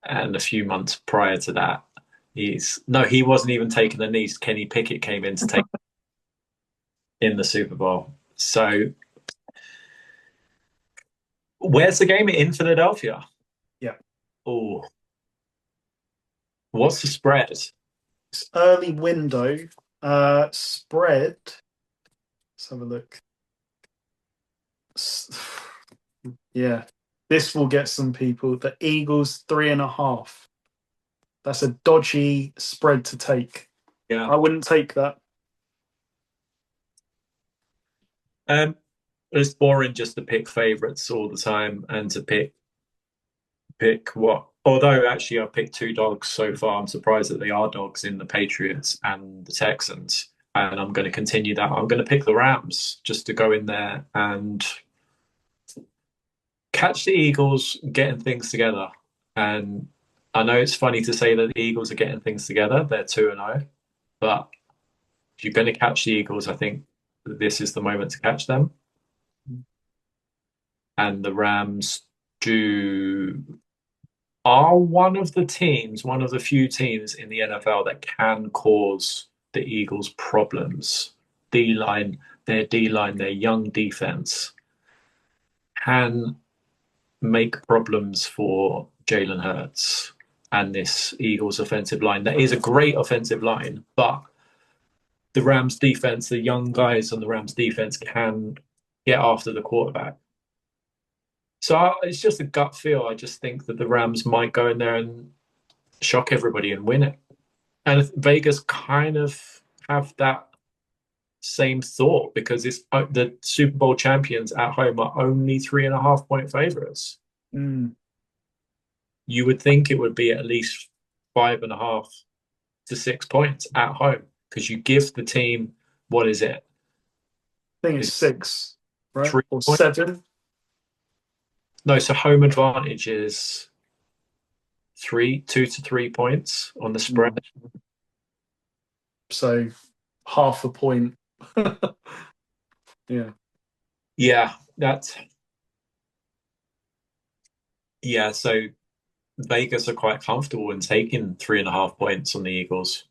And a few months prior to that, he wasn't even taking the knee. Kenny Pickett came in to take in the Super Bowl. So where's the game? In Philadelphia. Yeah. Oh, what's the spread? It's early window. Spread. Let's have a look. Yeah. This will get some people. The Eagles 3.5. That's a dodgy spread to take. Yeah. I wouldn't take that. It's boring just to pick favorites all the time and to pick what. Although actually I've picked two dogs so far. I'm surprised that they are dogs in the Patriots and the Texans. And I'm going to continue that. I'm going to pick the Rams just to go in there and catch the Eagles getting things together. And I know it's funny to say that the Eagles are getting things together. They're 2-0. But if you're going to catch the Eagles, I think this is the moment to catch them. And the Rams are one of the few teams in the NFL that can cause the Eagles problems. Their D-line, their young defense can make problems for Jalen Hurts and this Eagles offensive line. That is a great offensive line, but the Rams defense, the young guys on the Rams defense can get after the quarterback. So it's just a gut feel. I just think that the Rams might go in there and shock everybody and win it. And Vegas kind of have that same thought because it's the Super Bowl champions at home are only 3.5-point favorites. You would think it would be at least 5.5 to 6 points at home because you give the team, what is it? I think it's 6, right? 3 or points? 7. No, so home advantage is 2 to 3 points on the spread. So half a point. Yeah. So Vegas are quite comfortable in taking 3.5 points on the Eagles.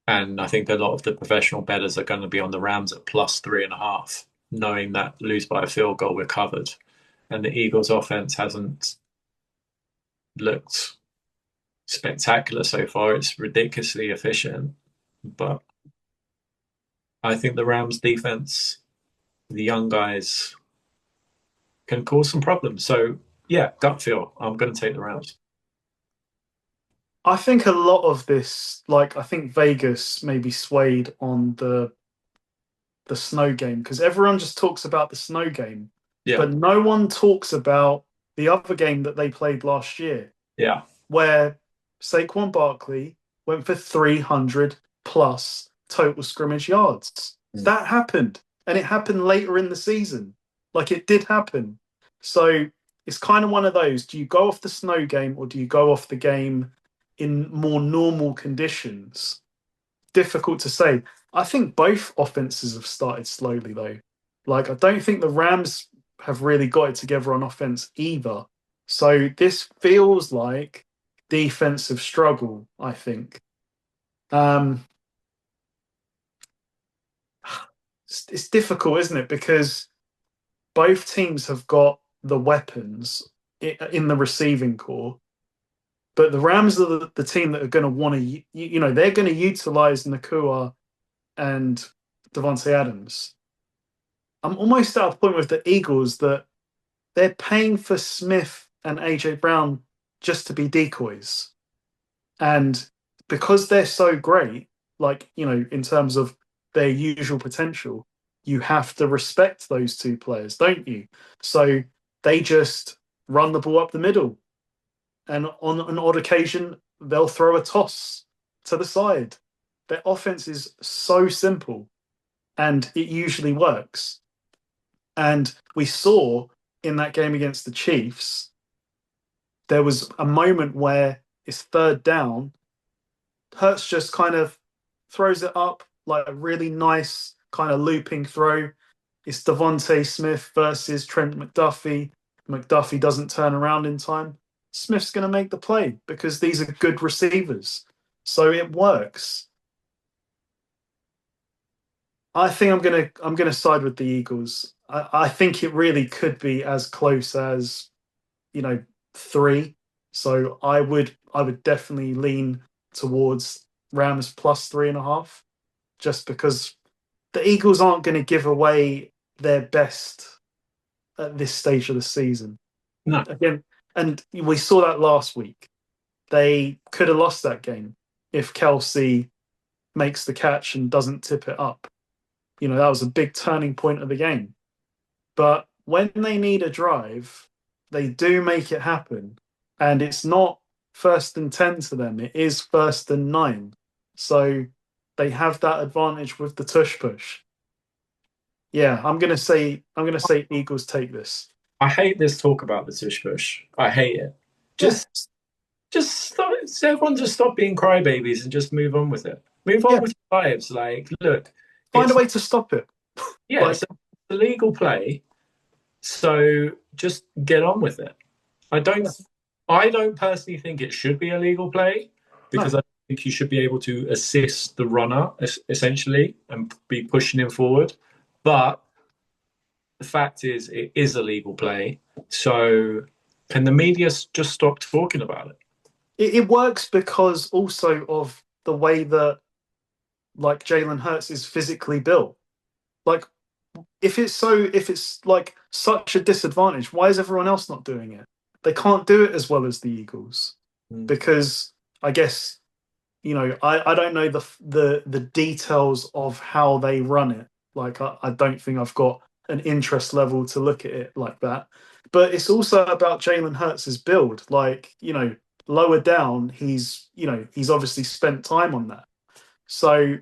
And I think a lot of the professional bettors are going to be on the Rams at plus 3.5, knowing that lose by a field goal, we're covered. And the Eagles offense hasn't looked spectacular so far. It's ridiculously efficient, but I think the Rams defense, the young guys, can cause some problems. So yeah, gut feel. I'm going to take the Rams. I think a lot of this, like I think Vegas maybe swayed on the snow game because everyone just talks about the snow game, Yeah, but no one talks about the other game that they played last year, yeah. where Saquon Barkley went for 300 plus total scrimmage yards. Mm. That happened, and it happened later in the season. Like it did happen. So it's kind of one of those. Do you go off the snow game or do you go off the game in more normal conditions? Difficult to say. I think both offenses have started slowly though. Like I don't think the Rams have really got it together on offense either. So this feels like defensive struggle, I think. Um it's difficult, isn't it? Because both teams have got the weapons in the receiving core, but the Rams are the team that are going to want to, they're going to utilize Nakua and Devontae Adams. I'm almost at a point with the Eagles that they're paying for Smith and AJ Brown just to be decoys. And because they're so great, like, in terms of their usual potential, you have to respect those two players, don't you? So they just run the ball up the middle. And on an odd occasion, they'll throw a toss to the side. Their offense is so simple and it usually works. And we saw in that game against the Chiefs, there was a moment where it's third down. Hurts just kind of throws it up like a really nice kind of looping throw. It's Devontae Smith versus Trent McDuffie. McDuffie doesn't turn around in time. Smith's going to make the play because these are good receivers. So it works. I think I'm gonna side with the Eagles. I think it really could be as close as, you know, three. So I would definitely lean towards Rams plus 3.5, just because the Eagles aren't going to give away their best at this stage of the season. No, Again, and we saw that last week. They could have lost that game if Kelsey makes the catch and doesn't tip it up. That was a big turning point of the game. But when they need a drive, they do make it happen. And it's not first and 10 to them, it is first and 9. So they have that advantage with the tush push. Yeah, I'm gonna say Eagles take this. I hate this talk about the tush push. I hate it. Yeah, Just stop. Everyone just stop being crybabies and just move on with it. Move on yeah. with your lives. Like, look, Find a it's way to stop it. yeah, Like, it's a legal play. So just get on with it. I don't yeah, I don't personally think it should be a legal play because no. I think you should be able to assist the runner essentially and be pushing him forward. But the fact is, it is a legal play. So can the media just stop talking about it? It works because also of the way that like Jalen Hurts is physically built. Like if it's like such a disadvantage, why is everyone else not doing it? They can't do it as well as the Eagles Mm. because I guess I don't know the details of how they run it. Like I don't think I've got an interest level to look at it like that. But it's also about Jalen Hurts' build. Like lower down, he's obviously spent time on that. So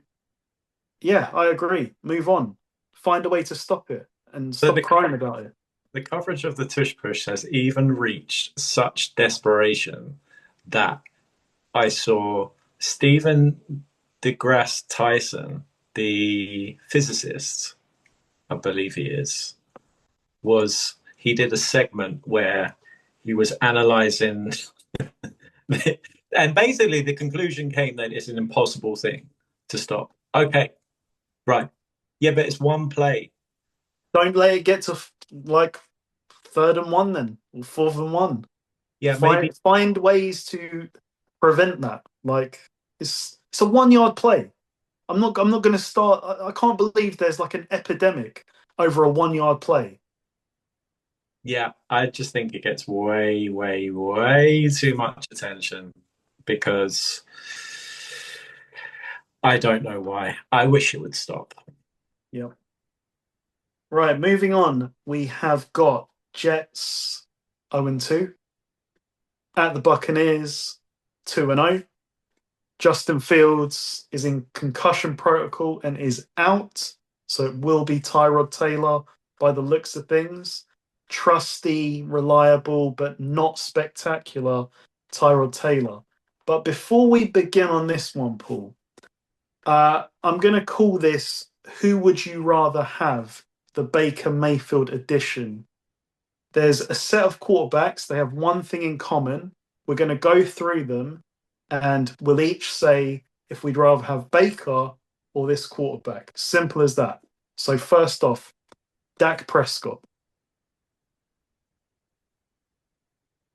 yeah, I agree. Move on. Find a way to stop it and So stop crying about it. the coverage of the tush push has even reached such desperation that I saw Stephen deGrasse Tyson, the physicist, I believe he is, was he did a segment where he was analyzing and basically the conclusion came that it's an impossible thing to stop. Okay, right. Yeah, but it's one play. Don't let it get to like third and one then, or fourth and one. Yeah, maybe Find ways to prevent that. Like it's a 1 yard play. I'm not going to start. I can't believe there's like an epidemic over a 1 yard play. Yeah, I just think it gets way, way, way too much attention because I don't know why. I wish it would stop. Yeah. Right, moving on. We have got Jets 0-2 at the Buccaneers 2-0. Justin Fields is in concussion protocol and is out, so it will be Tyrod Taylor by the looks of things. Trusty, reliable, but not spectacular Tyrod Taylor. But before we begin on this one, Paul, I'm going to call this Who Would You Rather Have? The Baker Mayfield edition. There's a set of quarterbacks. They have one thing in common. We're going to go through them and we'll each say if we'd rather have Baker or this quarterback. Simple as that. So first off, Dak Prescott.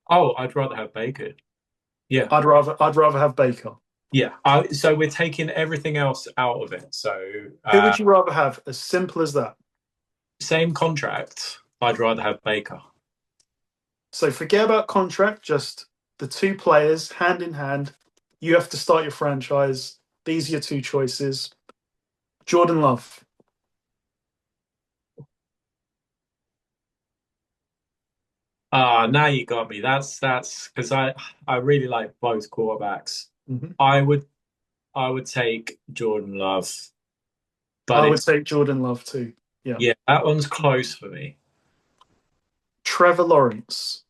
Oh, I'd rather have Baker. Yeah. I'd rather have Baker. Yeah. So we're taking everything else out of it. So Who would you rather have? As simple as that. same contract. I'd rather have Baker. So forget about contract, just the two players hand in hand. You have to start your franchise. These are your two choices. Jordan Love. Now you got me. That's because I really like both quarterbacks. Mm-hmm. I would take Jordan Love, I but would take Jordan Love too. yeah, that one's close for me. Trevor Lawrence.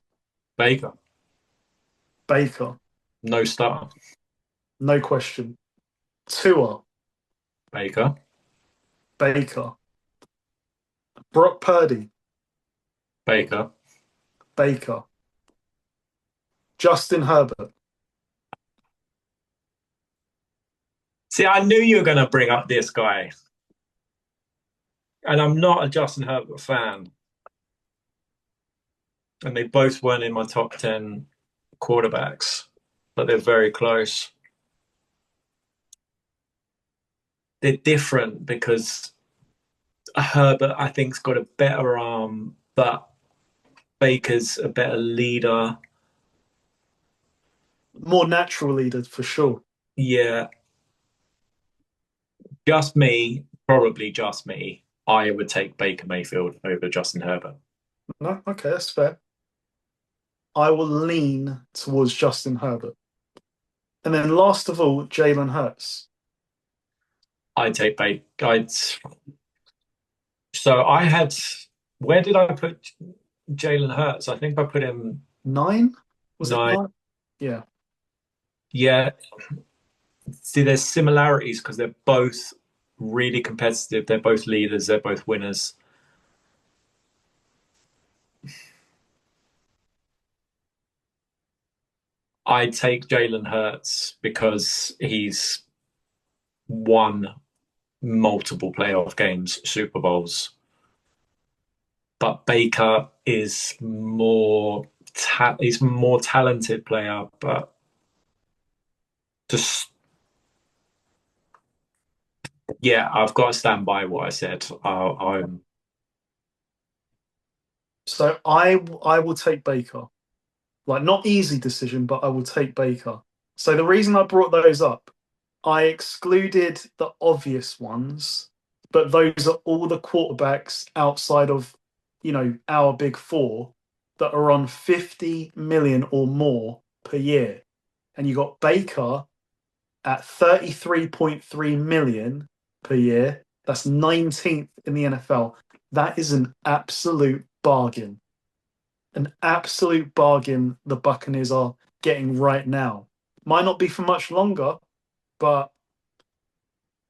Baker, Baker. no star. No question. Tua. Baker, Baker. Brock Purdy. Baker, Baker. Justin Herbert. See, I knew you were going to bring up this guy, and I'm not a Justin Herbert fan. And they both weren't in my top 10 quarterbacks, but they're very close. They're different because Herbert, I think, has got a better arm, but Baker's a better leader. More natural leader for sure. Yeah. Just me, probably just me. I would take Baker Mayfield over Justin Herbert. No, okay, that's fair. I will lean towards Justin Herbert. And then last of all, Jalen Hurts. I'd take Baker. So I had, where did I put Jalen Hurts? I think I put him 9? Was it 9. 9? Yeah. Yeah. See, there's similarities because they're both really competitive. They're both leaders. They're both winners. I take Jalen Hurts because he's won multiple playoff games, Super Bowls. But Baker is he's a more talented player, but just yeah, I've got to stand by what I said. I'm So I will take Baker. Like, not easy decision, but I will take Baker. So the reason I brought those up, I excluded the obvious ones, but those are all the quarterbacks outside of, our big four that are on 50 million or more per year. And you got Baker at 33.3 million per year. That's 19th in the NFL. That is an absolute bargain. An absolute bargain the Buccaneers are getting right now. Might not be for much longer, but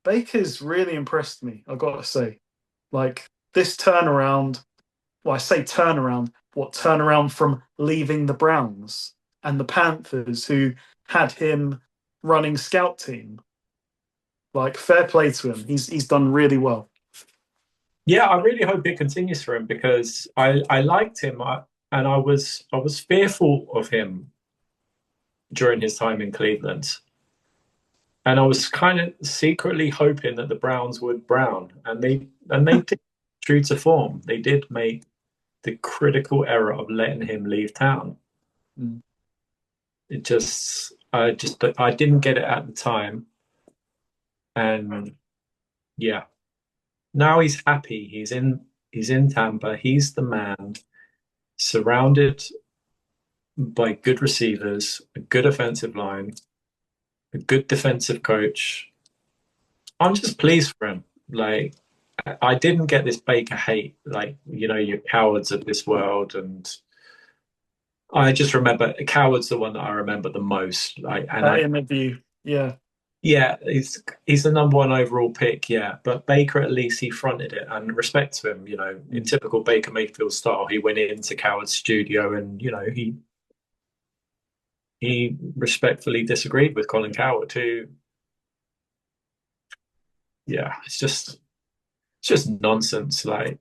Baker's really impressed me, I've got to say. Like, this turnaround, well, I say turnaround, what turnaround from leaving the Browns and the Panthers, who had him running scout team. Like, fair play to him. He's done really well. yeah, I really hope it continues for him because I liked him and I was fearful of him during his time in Cleveland. And I was kind of secretly hoping that the Browns would brown, and they did, true to form. They did make the critical error of letting him leave town. Mm. I didn't get it at the time, and yeah, now he's happy. He's in Tampa. He's the man, surrounded by good receivers, a good offensive line, a good defensive coach. I'm just pleased for him. Like, I didn't get this Baker hate, like, you cowards of this world. And I just remember coward's the one that I remember the most. Like, and That interview, yeah. yeah, he's the number one overall pick, yeah. But Baker, at least he fronted it, and respect to him. In Mm. typical Baker Mayfield style, he went into Coward's studio and he respectfully disagreed with Colin Coward, who, yeah, it's just nonsense. Like,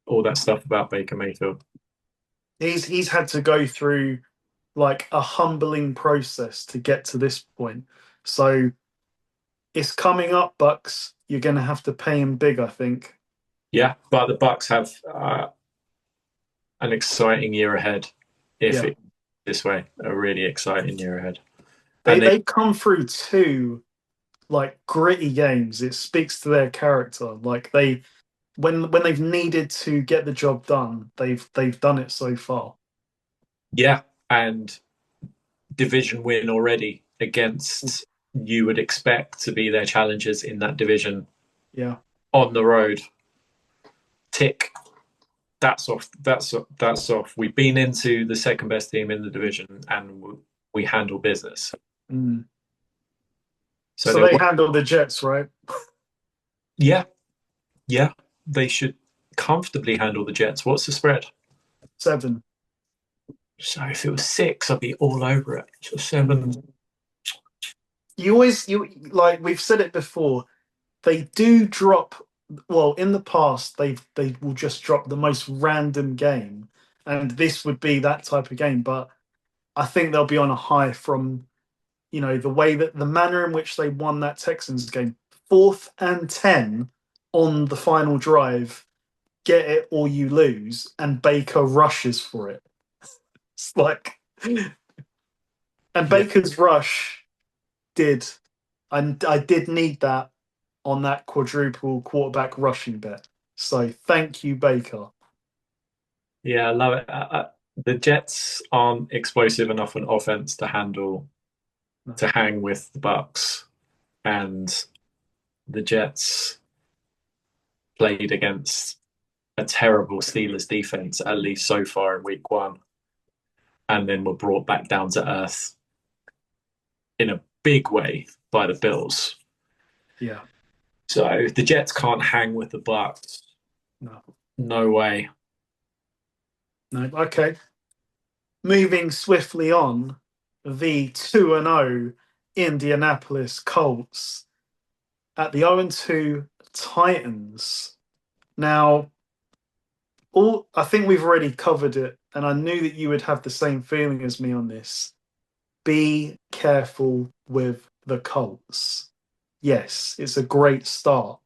all that stuff about Baker Mayfield. He's had to go through like a humbling process to get to this point. So it's coming up, Bucks. You're going to have to pay him big, I think. Yeah, but the Bucks have an exciting year ahead. If Yeah, it this way, a really exciting year ahead. they And they, they come through two like gritty games. It speaks to their character. Like they when they've needed to get the job done, they've done it so far. yeah, and division win already against you would expect to be their challengers in that division Yeah, on the road. Tick. That's off. That's off. We've been into the second best team in the division, and we handle business. mm. So So they handle the Jets, right? yeah, yeah, they should comfortably handle the Jets. What's the spread? 7. So if it was 6, I'd be all over it. So 7. You like we've said it before. They do drop. Well, in the past, they will just drop the most random game, and this would be that type of game. But I think they'll be on a high from the way that the manner in which they won that Texans game, 4th and 10 on the final drive, get it or you lose, and Baker rushes for it. It's like, and Yeah, Baker's rush did, and I did need that on that quadruple quarterback rushing bet. So thank you, Baker. yeah, I love it. The Jets aren't explosive enough on offense No. to hang with the Bucks, and the Jets played against a terrible Steelers defense, at least so far in week 1, and then were brought back down to earth in a big way by the Bills. Yeah, So the Jets can't hang with the Bucks. no, No way. no. Okay, moving swiftly on, the 2-0 Indianapolis Colts at the 0-2 Titans. Now, I think we've already covered it, and I knew that you would have the same feeling as me on this. Be careful with the Colts. Yes, it's a great start,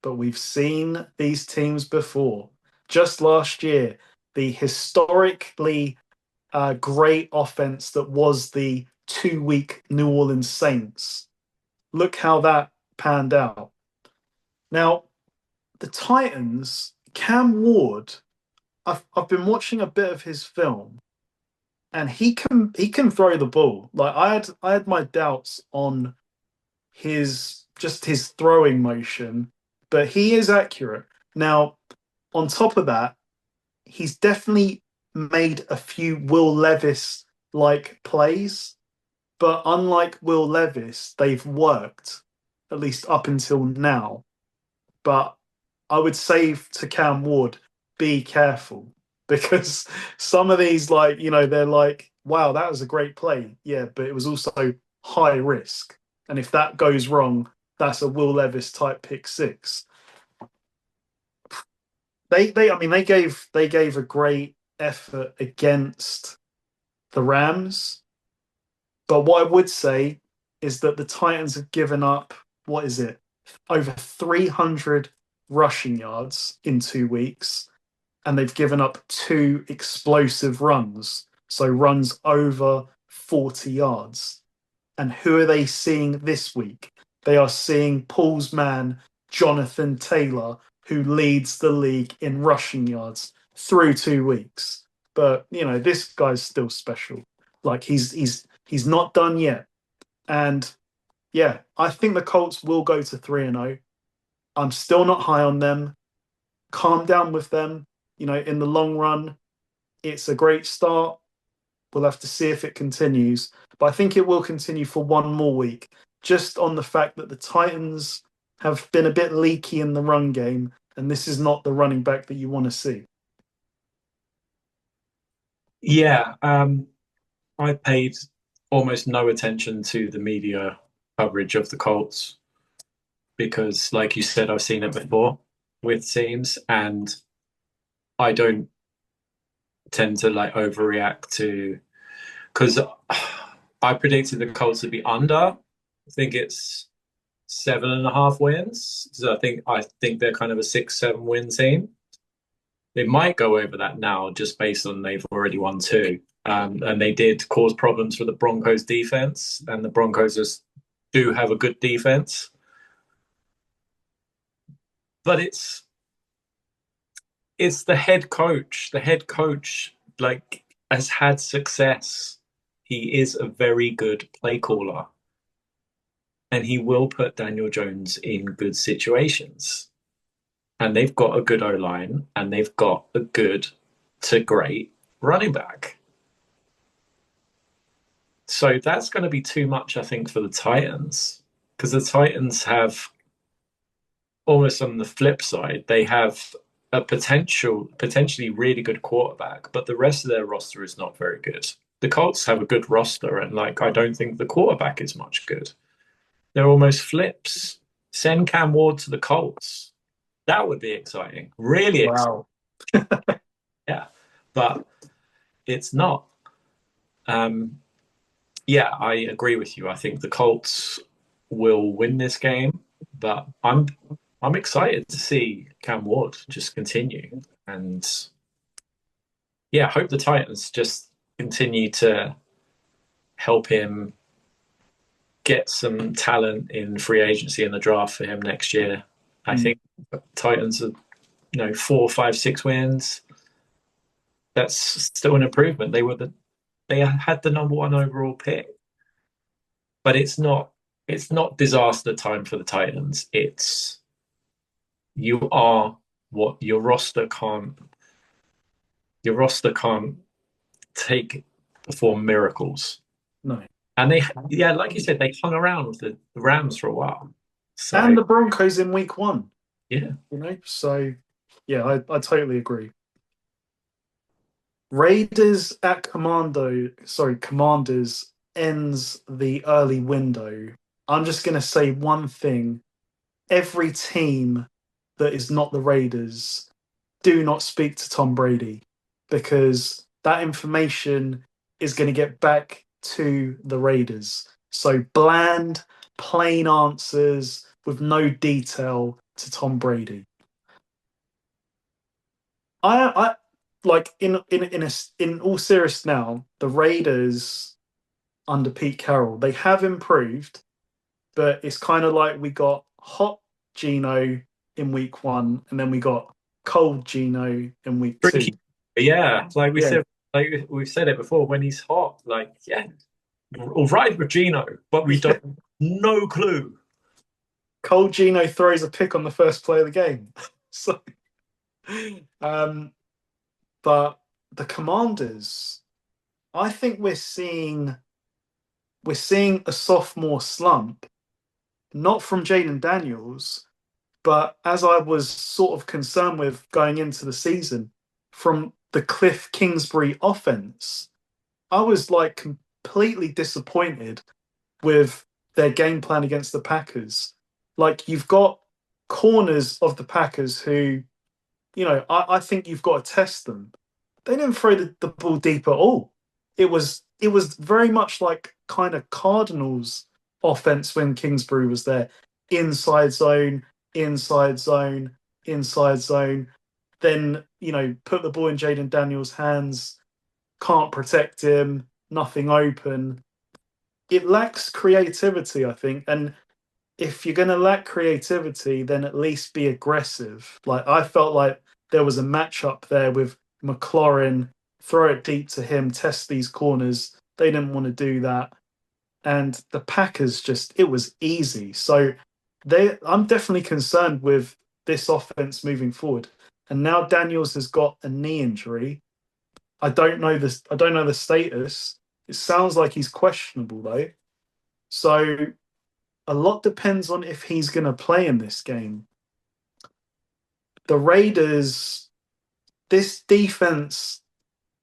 but we've seen these teams before. Just last year, the historically great offense that was the 2-week New Orleans Saints. Look how that panned out. Now, the Titans, Cam Ward, I've been watching a bit of his film, and he can throw the ball. Like I had my doubts on his throwing motion, but he is accurate. Now, on top of that, he's definitely made a few Will Levis like plays, but unlike Will Levis, they've worked at least up until now. But I would say to Cam Ward, be careful because some of these, like, they're like, wow, that was a great play. Yeah, but it was also high risk. And if that goes wrong, that's a Will Levis type pick six. I mean, they gave a great effort against the Rams. But what I would say is that the Titans have given up, what is it, over 300 rushing yards in 2 weeks, and they've given up two explosive runs. So runs over 40 yards. And who are they seeing this week? They are seeing Paul's man, Jonathan Taylor, who leads the league in rushing yards through 2 weeks. But this guy's still special. Like he's not done yet. And yeah, I think the Colts will go to 3-0. I'm still not high on them. Calm down with them. In the long run, it's a great start. We'll have to see if it continues. But I think it will continue for one more week, just on the fact that the Titans have been a bit leaky in the run game, and this is not the running back that you want to see. Yeah, I paid almost no attention to the media coverage of the Colts because, like you said, I've seen it before with teams, and I don't tend to like overreact to because I predicted the Colts to be under. I think it's 7.5 wins. So I think they're kind of a 6-7 win team. They might go over that now just based on they've already won two. And they did cause problems for the Broncos defense, and the Broncos do have a good defense. But it's the head coach. The head coach has had success. He is a very good play caller. And he will put Daniel Jones in good situations. And they've got a good O-line, and they've got a good to great running back. So that's going to be too much, I think, for the Titans. Because the Titans have, almost on the flip side, they have a potentially really good quarterback, but the rest of their roster is not very good. The Colts have a good roster, and I don't think the quarterback is much good. They're almost flips. Send Cam Ward to the Colts. That would be exciting. Really exciting. Wow. Yeah. But it's not. Yeah, I agree with you. I think the Colts will win this game, but I'm excited to see Cam Ward just continue. And yeah, I hope the Titans just continue to help him get some talent in free agency in the draft for him next year. I think Titans are, 4, 5, 6 wins. That's still an improvement. They had the number one overall pick, but it's not disaster time for the Titans. It's you are what your roster can't perform miracles. No. And like you said, they hung around with the Rams for a while. So, and the Broncos in week 1. Yeah. So yeah, I totally agree. Raiders at Commanders ends the early window. I'm just going to say one thing. Every team that is not the Raiders, do not speak to Tom Brady, because that information is going to get back to the Raiders. So bland, plain answers with no detail to Tom Brady. I like in all seriousness now, the Raiders under Pete Carroll, they have improved, but it's kind of like we got hot Gino in week 1, and then we got cold Gino in week 2. Yeah, we've said it before. When he's hot, we'll ride with Gino, but we don't no clue. Cold Gino throws a pick on the first play of the game. So, but the Commanders, I think we're seeing a sophomore slump, not from Jaden Daniels, but as I was sort of concerned with going into the season, from the Cliff Kingsbury offense. I was completely disappointed with their game plan against the Packers. You've got corners of the Packers who, I think you've got to test them. They didn't throw the ball deep at all. It was it was very much like kind of Cardinals offense when Kingsbury was there. Inside zone, inside zone, inside zone. Then, put the ball in Jaden Daniels' hands, can't protect him, nothing open. It lacks creativity, I think. And if you're going to lack creativity, then at least be aggressive. Like, I felt like there was a matchup there with McLaurin, throw it deep to him, test these corners. They didn't want to do that. And the Packers just, it was easy. So I'm definitely concerned with this offense moving forward. And now Daniels has got a knee injury. I don't know this. I don't know the status. It sounds like he's questionable though. So a lot depends on if he's going to play in this game. The Raiders, this defense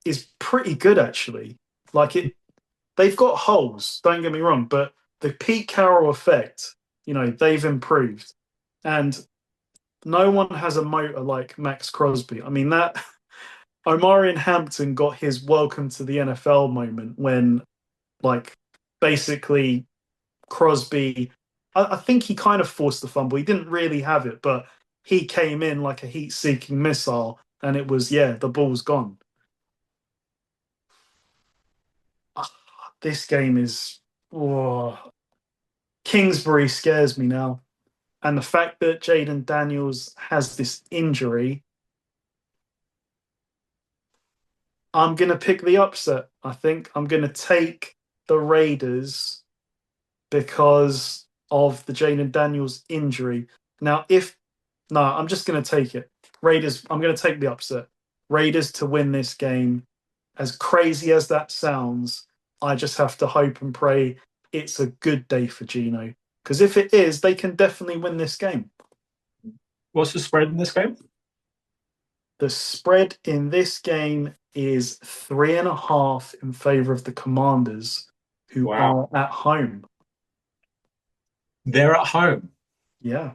is pretty good actually. Like they've got holes. Don't get me wrong, but the Pete Carroll effect, they've improved, and no one has a motor like Max Crosby. I mean that Omarion Hampton got his welcome to the NFL moment when, like, basically Crosby, I think he kind of forced the fumble. He didn't really have it, but he came in like a heat-seeking missile, and it was, yeah, the ball's gone. This game is, oh, Kingsbury scares me now. And the fact that Jaden Daniels has this injury, I'm going to pick the upset. I think I'm going to take the Raiders because of the Jaden Daniels injury. Now, no, I'm just going to take it. Raiders, I'm going to take the upset. Raiders to win this game. As crazy as that sounds, I just have to hope and pray it's a good day for Gino. Because if it is, they can definitely win this game. What's the spread in this game? The spread in this game is 3.5 in favor of the Commanders, who Wow. are at home. They're at home. Yeah.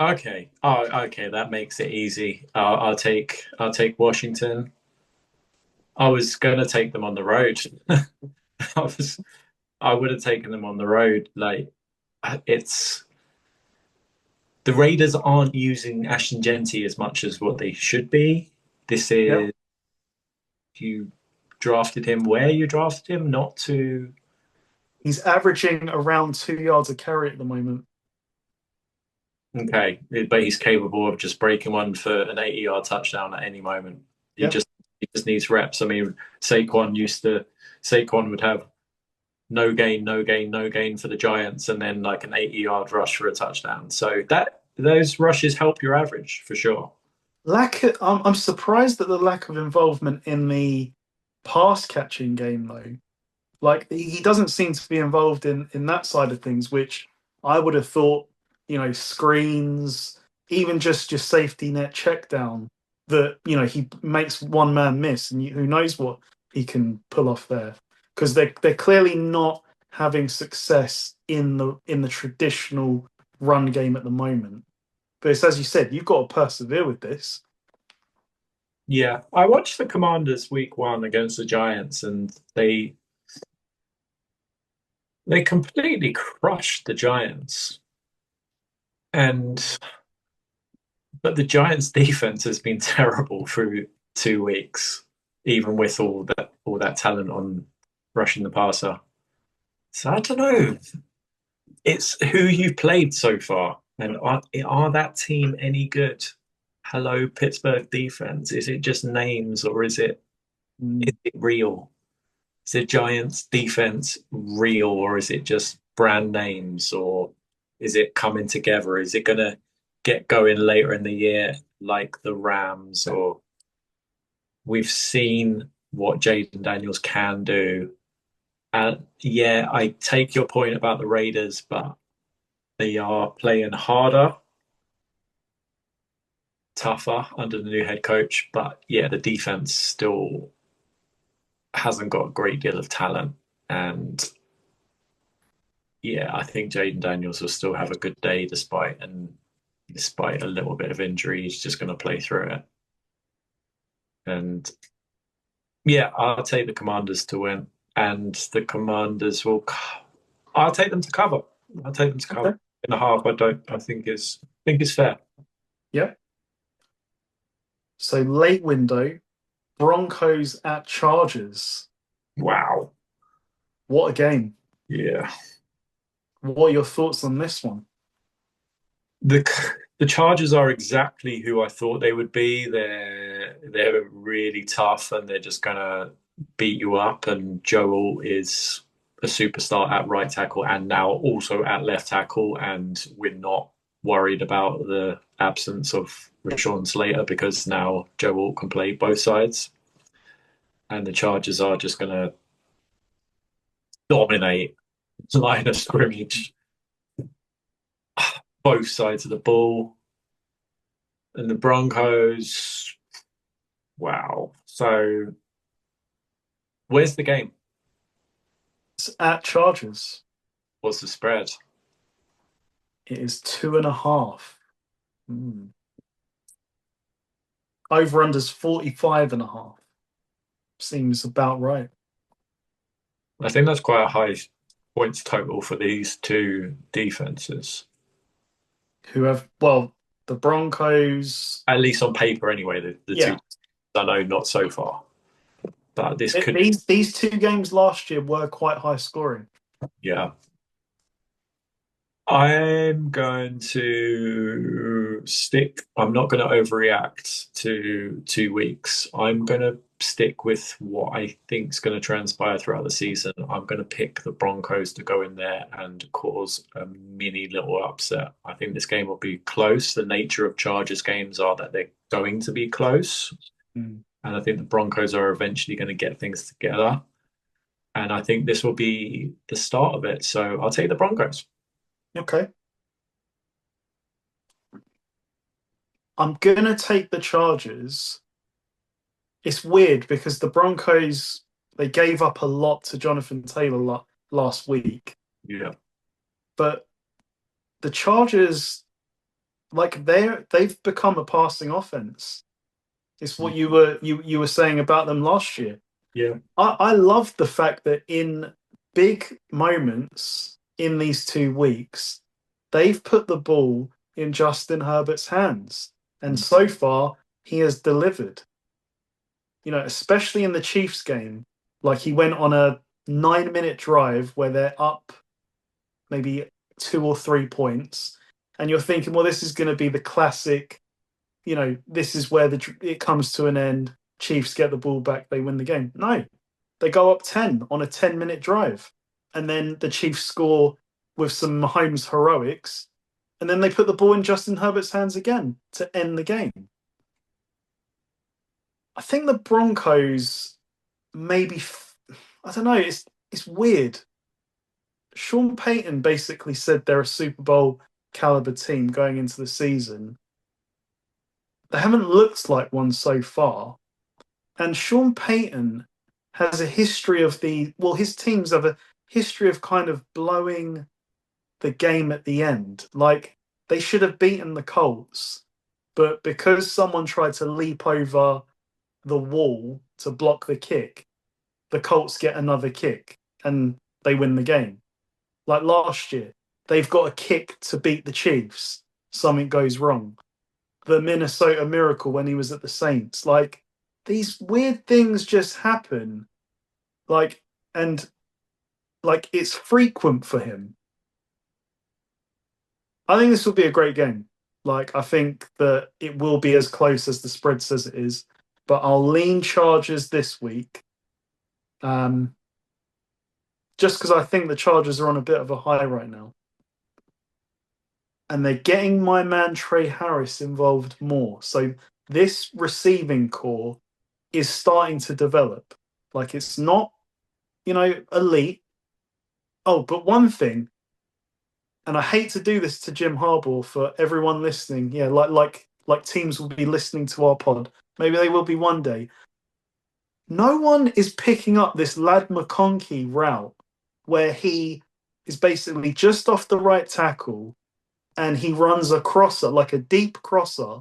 Okay. Oh, okay. That makes it easy. I'll take Washington. I was gonna take them on the road. I would have taken them on the road. Like it's the Raiders aren't using Ashton Genty as much as what they should be. This Yep. is you drafted him where you drafted him, not to. He's averaging around 2 yards a carry at the moment. Okay, but he's capable of just breaking one for an 80-yard touchdown at any moment. He Yep. just he just needs reps. I mean, Saquon would have no gain, no gain, no gain for the Giants, and then like an 80-yard rush for a touchdown. So that those rushes help your average for sure. I'm surprised at the lack of involvement in the pass catching game though. Like he doesn't seem to be involved in that side of things, which I would have thought, screens, even just your safety net check down, that he makes one man miss, and who knows what he can pull off there, because they're clearly not having success in the traditional run game at the moment. But it's as you said, you've got to persevere with this. Yeah, I watched the Commanders week one against the Giants, and they completely crushed the Giants. And but the Giants' defense has been terrible through 2 weeks, even with all that talent on rushing the passer. So I don't know. It's who you've played so far, and are that team any good? Hello, Pittsburgh defense. Is it just names, or is Mm. it real? Is the Giants defense real, or is it just brand names, or is it coming together? Is it going to get going later in the year like the Rams? Or we've seen what Jaden Daniels can do. And yeah, I take your point about the Raiders, but they are playing harder, tougher under the new head coach. But yeah, the defense still hasn't got a great deal of talent. And yeah, I think Jaden Daniels will still have a good day despite a little bit of injury, he's just going to play through it. And yeah, I'll take the Commanders to win. and the Commanders will. I'll take them to cover. I'll take them to cover Okay. in a half. I don't. I think is fair. Yeah. So late window, Broncos at Chargers. Wow. What a game. Yeah. What are your thoughts on this one? The the Chargers are exactly who I thought they would be. They're really tough and they're just gonna beat you up. And Joel is a superstar at right tackle and now also at left tackle. And we're not worried about the absence of Rashawn Slater because now Joel can play both sides. And the Chargers are just gonna dominate the line of scrimmage, both sides of the ball. And the Broncos, wow. So where's the game? It's at Chargers. What's the spread? It is 2.5. Over unders 45.5. Seems about right. I think that's quite a high points total for these two defenses. Who have, well, the Broncos. At least on paper, anyway. The two, Yeah. I know, not so far. But this could, These two games last year were quite high scoring. yeah. I'm going to stick. I'm not going to overreact to 2 weeks. I'm going to stick with what I think is going to transpire throughout the season. I'm going to pick the Broncos to go in there and cause a mini little upset. I think this game will be close. The nature of Chargers games are that they're going to be close. Mm. And I think the Broncos are eventually going to get things together. And I think this will be the start of it. So I'll take the Broncos. Okay. I'm going to take the Chargers. It's weird because the Broncos, they gave up a lot to Jonathan Taylor last week. Yeah. But the Chargers, like they've become a passing offense. It's what you were saying about them last year. Yeah. I love the fact that in big moments in these 2 weeks, they've put the ball in Justin Herbert's hands. And so far, he has delivered. You know, especially in the Chiefs game, like he went on a 9-minute drive where they're up maybe 2 or 3 points. And you're thinking, well, this is going to be the classic, you know, this is where it comes to an end. Chiefs get the ball back, they win the game. No, they go up 10 on a 10-minute drive. And then the Chiefs score with some Mahomes heroics. And then they put the ball in Justin Herbert's hands again to end the game. I think the Broncos maybe, I don't know, it's weird. Sean Payton basically said they're a Super Bowl caliber team going into the season. They haven't looked like one so far. And Sean Payton has a history of his teams have a history of kind of blowing the game at the end. Like, they should have beaten the Colts, but because someone tried to leap over the wall to block the kick, the Colts get another kick and they win the game. Like last year, they've got a kick to beat the Chiefs. Something goes wrong. The Minnesota Miracle when he was at the Saints. Like, these weird things just happen. Like, and like it's frequent for him. I think this will be a great game. Like, I think that it will be as close as the spread says it is, but I'll lean Chargers this week. Just because I think the Chargers are on a bit of a high right now. And they're getting my man Trey Harris involved more. So this receiving core is starting to develop. Like, it's not, elite. Oh, but one thing, and I hate to do this to Jim Harbaugh for everyone listening. Yeah, like teams will be listening to our pod. Maybe they will be one day. No one is picking up this Lad McConkey route where he is basically just off the right tackle and he runs a crosser, like a deep crosser.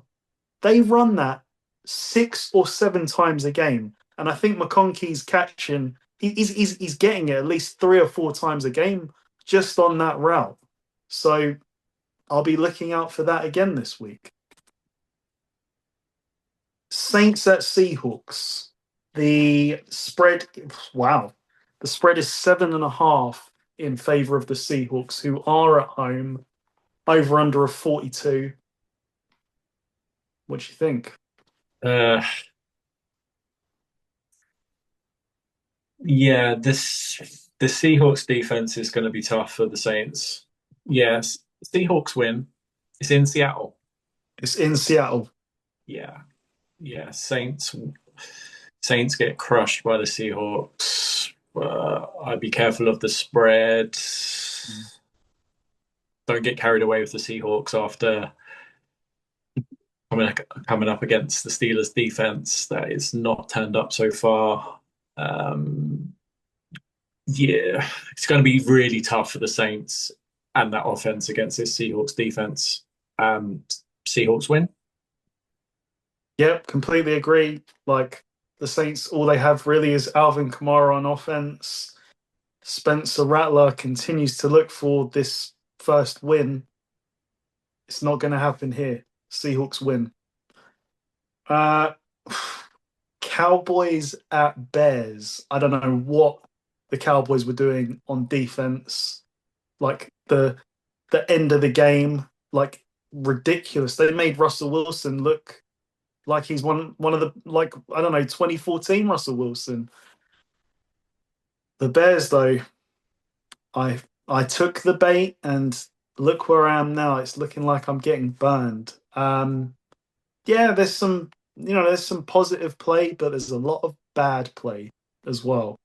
They run that 6 or 7 times a game. And I think McConkey's catching he's getting it at least 3 or 4 times a game just on that route. So I'll be looking out for that again this week. Saints at Seahawks. The spread, wow, the spread is 7.5 in favor of the Seahawks, who are at home. Over under of 42. What do you think? Uh, yeah, the Seahawks defense is going to be tough for the Saints. Yes, Seahawks win. It's in Seattle. It's in Seattle. Yeah, yeah. Saints get crushed by the Seahawks. I'd be careful of the spread. Don't get carried away with the Seahawks after coming up against the Steelers defense that is not turned up so far. Yeah, it's going to be really tough for the Saints and that offense against this Seahawks defense. Seahawks win. Yep, completely agree. Like the Saints, all they have really is Alvin Kamara on offense. Spencer Rattler continues to look for this first win. It's not going to happen here. Seahawks win. Cowboys at Bears. I don't know what the Cowboys were doing on defense. Like the end of the game, like ridiculous. They made Russell Wilson look like he's one of the, like, I don't know, 2014 Russell Wilson. The Bears though, I took the bait and look where I am now. It's looking like I'm getting burned. Yeah, there's some positive play, but there's a lot of bad play as well.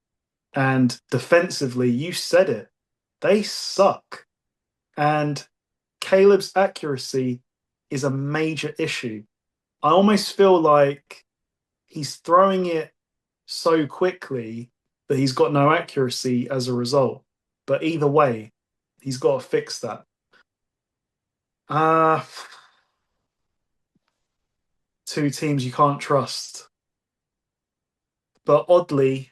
And defensively, you said it, they suck. And Caleb's accuracy is a major issue. I almost feel like he's throwing it so quickly that he's got no accuracy as a result. But either way, he's got to fix that. Two teams you can't trust. But oddly,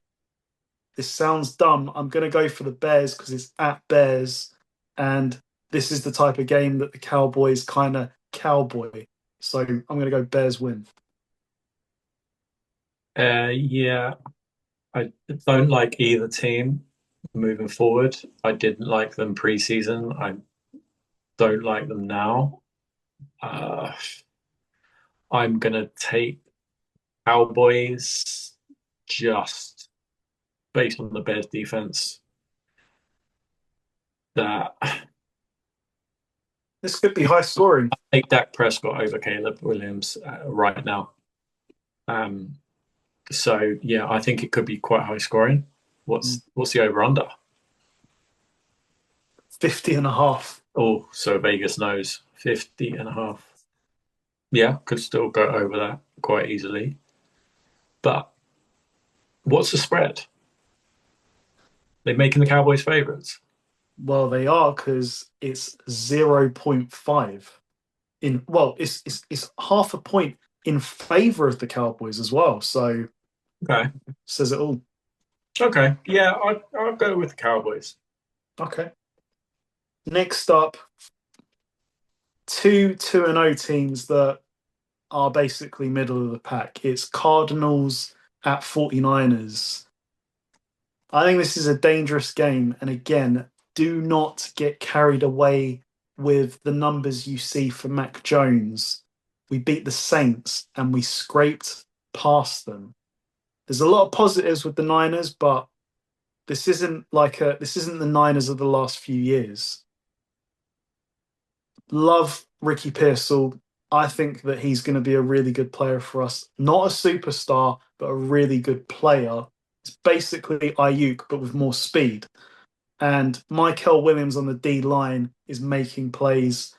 this sounds dumb. I'm going to go for the Bears because it's at Bears. And this is the type of game that the Cowboys kind of cowboy. So I'm going to go Bears win. Yeah, I don't like either team moving forward. I didn't like them preseason. I don't like them now. I'm gonna take Cowboys just based on the Bears defense. That This could be high scoring. I take Dak Prescott over Caleb Williams right now. So yeah, I think it could be quite high scoring. What's the over under? 50.5. Oh, so Vegas knows 50.5. Yeah, could still go over that quite easily. But what's the spread? They're making the Cowboys favorites. Well, they are because it's 0.5 in. Well, it's half a point in favor of the Cowboys as well. So Okay. says it all. Okay. Yeah, I'll go with the Cowboys. Okay. Next up, two 2-0 teams that are basically middle of the pack. It's Cardinals at 49ers. I think this is a dangerous game. And again, do not get carried away with the numbers you see for Mac Jones. We beat the Saints and we scraped past them. There's a lot of positives with the Niners, but this isn't the Niners of the last few years. Love Ricky Pearsall. I think that he's going to be a really good player for us. Not a superstar, but a really good player. It's basically Ayuk, but with more speed. And Michael Williams on the D line is making plays.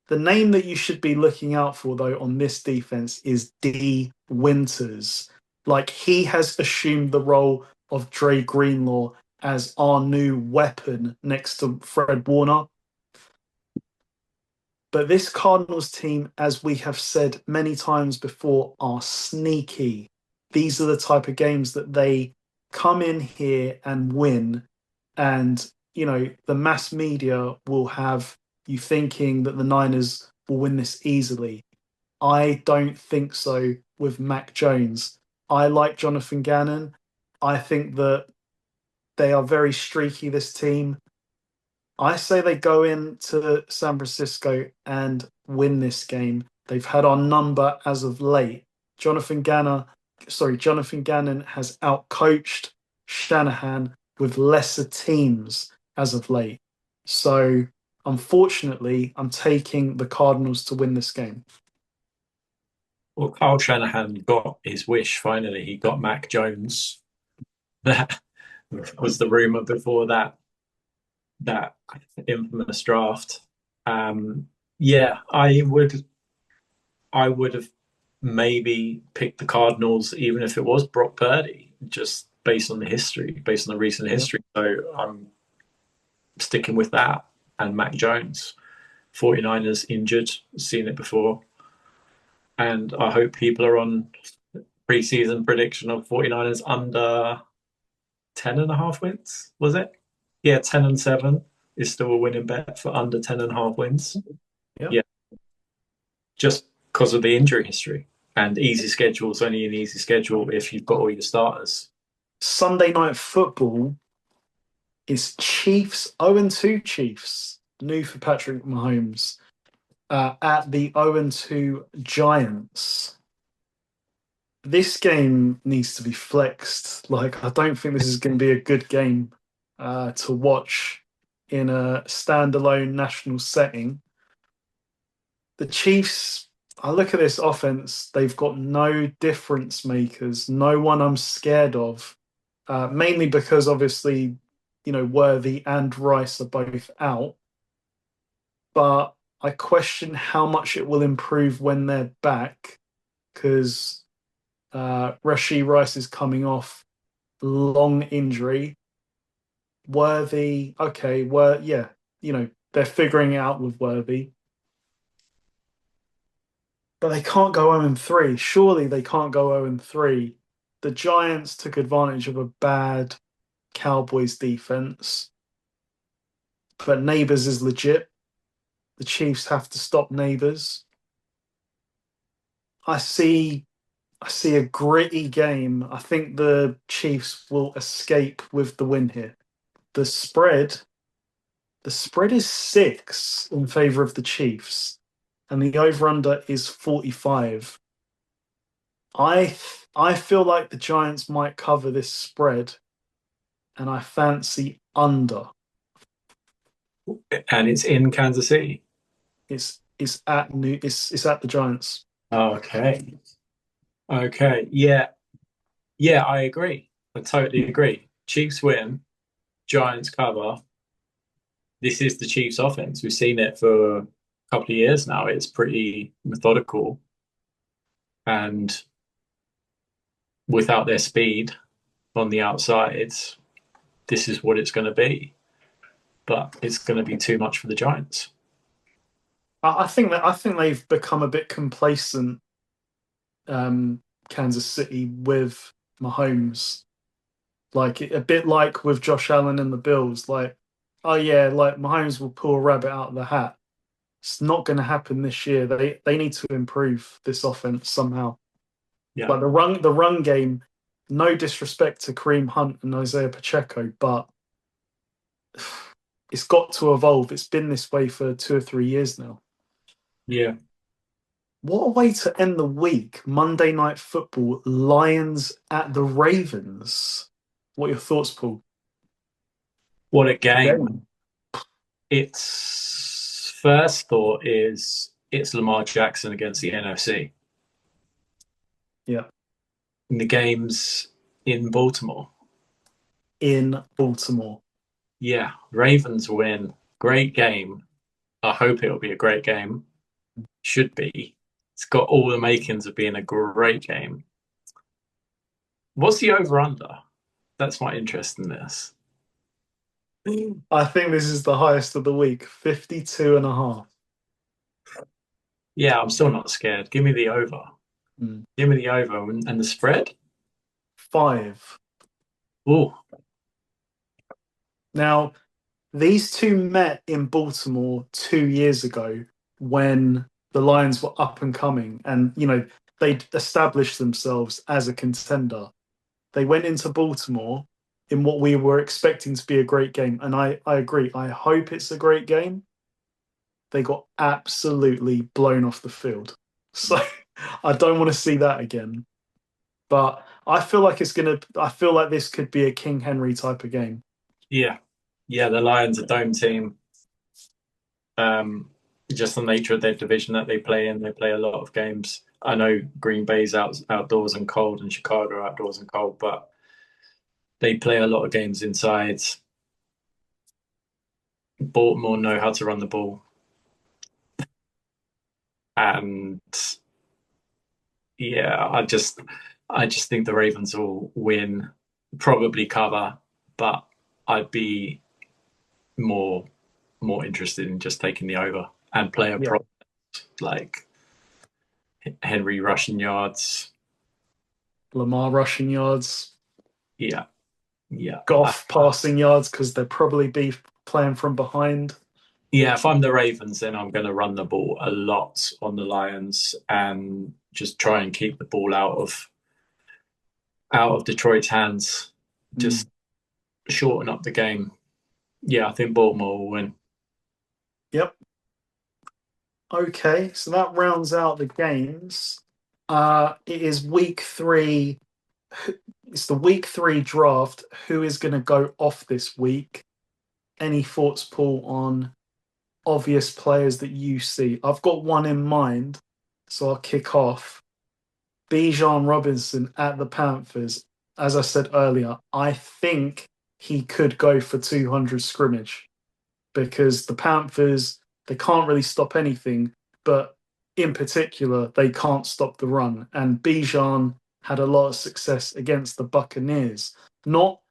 The name that you should be looking out for, though, on this defense is D Winters. Like, he has assumed the role of Dre Greenlaw as our new weapon next to Fred Warner. But this Cardinals team, as we have said many times before, are sneaky. These are the type of games that they come in here and win, and the mass media will have you thinking that the Niners will win this easily. I don't think so with Mac Jones. I like Jonathan Gannon. I think that they are very streaky, this team. I say they go into San Francisco and win this game. They've had our number as of late. Jonathan Gannon has outcoached Shanahan with lesser teams as of late. So, unfortunately, I'm taking the Cardinals to win this game. Well, Kyle Shanahan got his wish finally. He got Mac Jones. That was the rumor before that infamous draft. Yeah, I would have maybe picked the Cardinals even if it was Brock Purdy, just based on the history, based on the recent Yeah. history. So I'm sticking with that and Mac Jones. 49ers injured, seen it before. And I hope people are on preseason prediction of 49ers under 10 and a half wins, was it? Yeah, 10-7 is still a winning bet for under 10.5 wins. Yeah. Yeah, just because of the injury history. And easy schedule is only an easy schedule if you've got all your starters. Sunday night football is Chiefs 0-2 Chiefs, new for Patrick Mahomes, at the 0-2 Giants. This game needs to be flexed. Like, I don't think this is going to be a good game to watch in a standalone national setting. The Chiefs, I look at this offense, they've got no difference makers, no one I'm scared of, mainly because obviously, Worthy and Rice are both out. But I question how much it will improve when they're back because Rashee Rice is coming off long injury. Worthy, okay, yeah, they're figuring it out with Worthy. But they can't go 0-3. Surely they can't go 0-3. The Giants took advantage of a bad Cowboys defense, but Neighbors is legit. The Chiefs have to stop Neighbors. I see I see a gritty game. I think the Chiefs will escape with the win here. The spread, the spread is 6 in favor of the Chiefs, and the over/under is 45. I feel like the Giants might cover this spread, and I fancy under. And it's in Kansas City. It's at the Giants. Okay. Okay. Yeah. Yeah, I agree. I totally agree. Chiefs win, Giants cover. This is the Chiefs offense. We've seen it for a couple of years now. It's pretty methodical. And without their speed on the outside, this is what it's going to be. But it's going to be too much for the Giants. I think they've become a bit complacent, Kansas City with Mahomes, like a bit like with Josh Allen and the Bills. Like, oh yeah, like Mahomes will pull a rabbit out of the hat. It's not going to happen this year. They need to improve this offense somehow. Yeah. Like the run game. No disrespect to Kareem Hunt and Isaiah Pacheco, but it's got to evolve. It's been this way for 2 or 3 years now. Yeah. What a way to end the week. Monday Night Football, Lions at the Ravens. What are your thoughts, Paul? What a game. Game. Its first thought is it's Lamar Jackson against the NFC. Yeah. In the games in Baltimore. In Baltimore. Yeah, Ravens win. Great game. I hope it'll be a great game. Should be. It's got all the makings of being a great game. What's the over-under? That's my interest in this. I think this is the highest of the week, 52.5. Yeah, I'm still not scared. Give me the over. Mm. Give me the over. And the spread? 5. Oh, Now, these two met in Baltimore 2 years ago when the Lions were up and coming, and they'd established themselves as a contender. They went into Baltimore in what we were expecting to be a great game, and I agree. I hope it's a great game. They got absolutely blown off the field, so I don't want to see that again. But I feel like it's gonna. I feel like this could be a King Henry type of game. yeah. Yeah, the Lions are dome team. Just the nature of their division that they play in, they play a lot of games. I know Green Bay's outdoors and cold, and Chicago outdoors and cold, but they play a lot of games inside. Baltimore know how to run the ball, and yeah, I just think the Ravens will win, probably cover, but I'd be more more interested in just taking the over and play a Yeah, prop like Henry rushing yards. Lamar rushing yards, Yeah, yeah. Goff passing yards because they'll probably be playing from behind. Yeah, if I'm the Ravens, then I'm going to run the ball a lot on the Lions and just try and keep the ball out of Detroit's hands. Mm. Just shorten up the game. Yeah, I think Baltimore will win. Yep. Okay, so that rounds out the games. It is week three. It's the week three draft. Who is going to go off this week? Any thoughts, Paul, on obvious players that you see? I've got one in mind, so I'll kick off. Bijan Robinson at the Panthers. As I said earlier, I think he could go for 200 scrimmage because the Panthers, they can't really stop anything, but in particular, they can't stop the run. And Bijan had a lot of success against the Buccaneers, not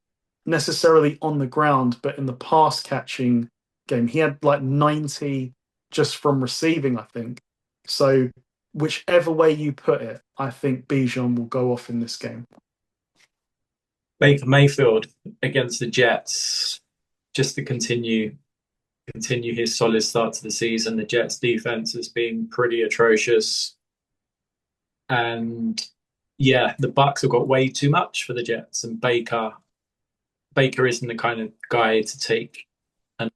necessarily on the ground, but in the pass catching game. He had like 90 just from receiving, I think. So, whichever way you put it, I think Bijan will go off in this game. Baker Mayfield against the Jets, just to continue his solid start to the season. The Jets defense has been pretty atrocious. And yeah, the Bucks have got way too much for the Jets, and Baker isn't the kind of guy to take and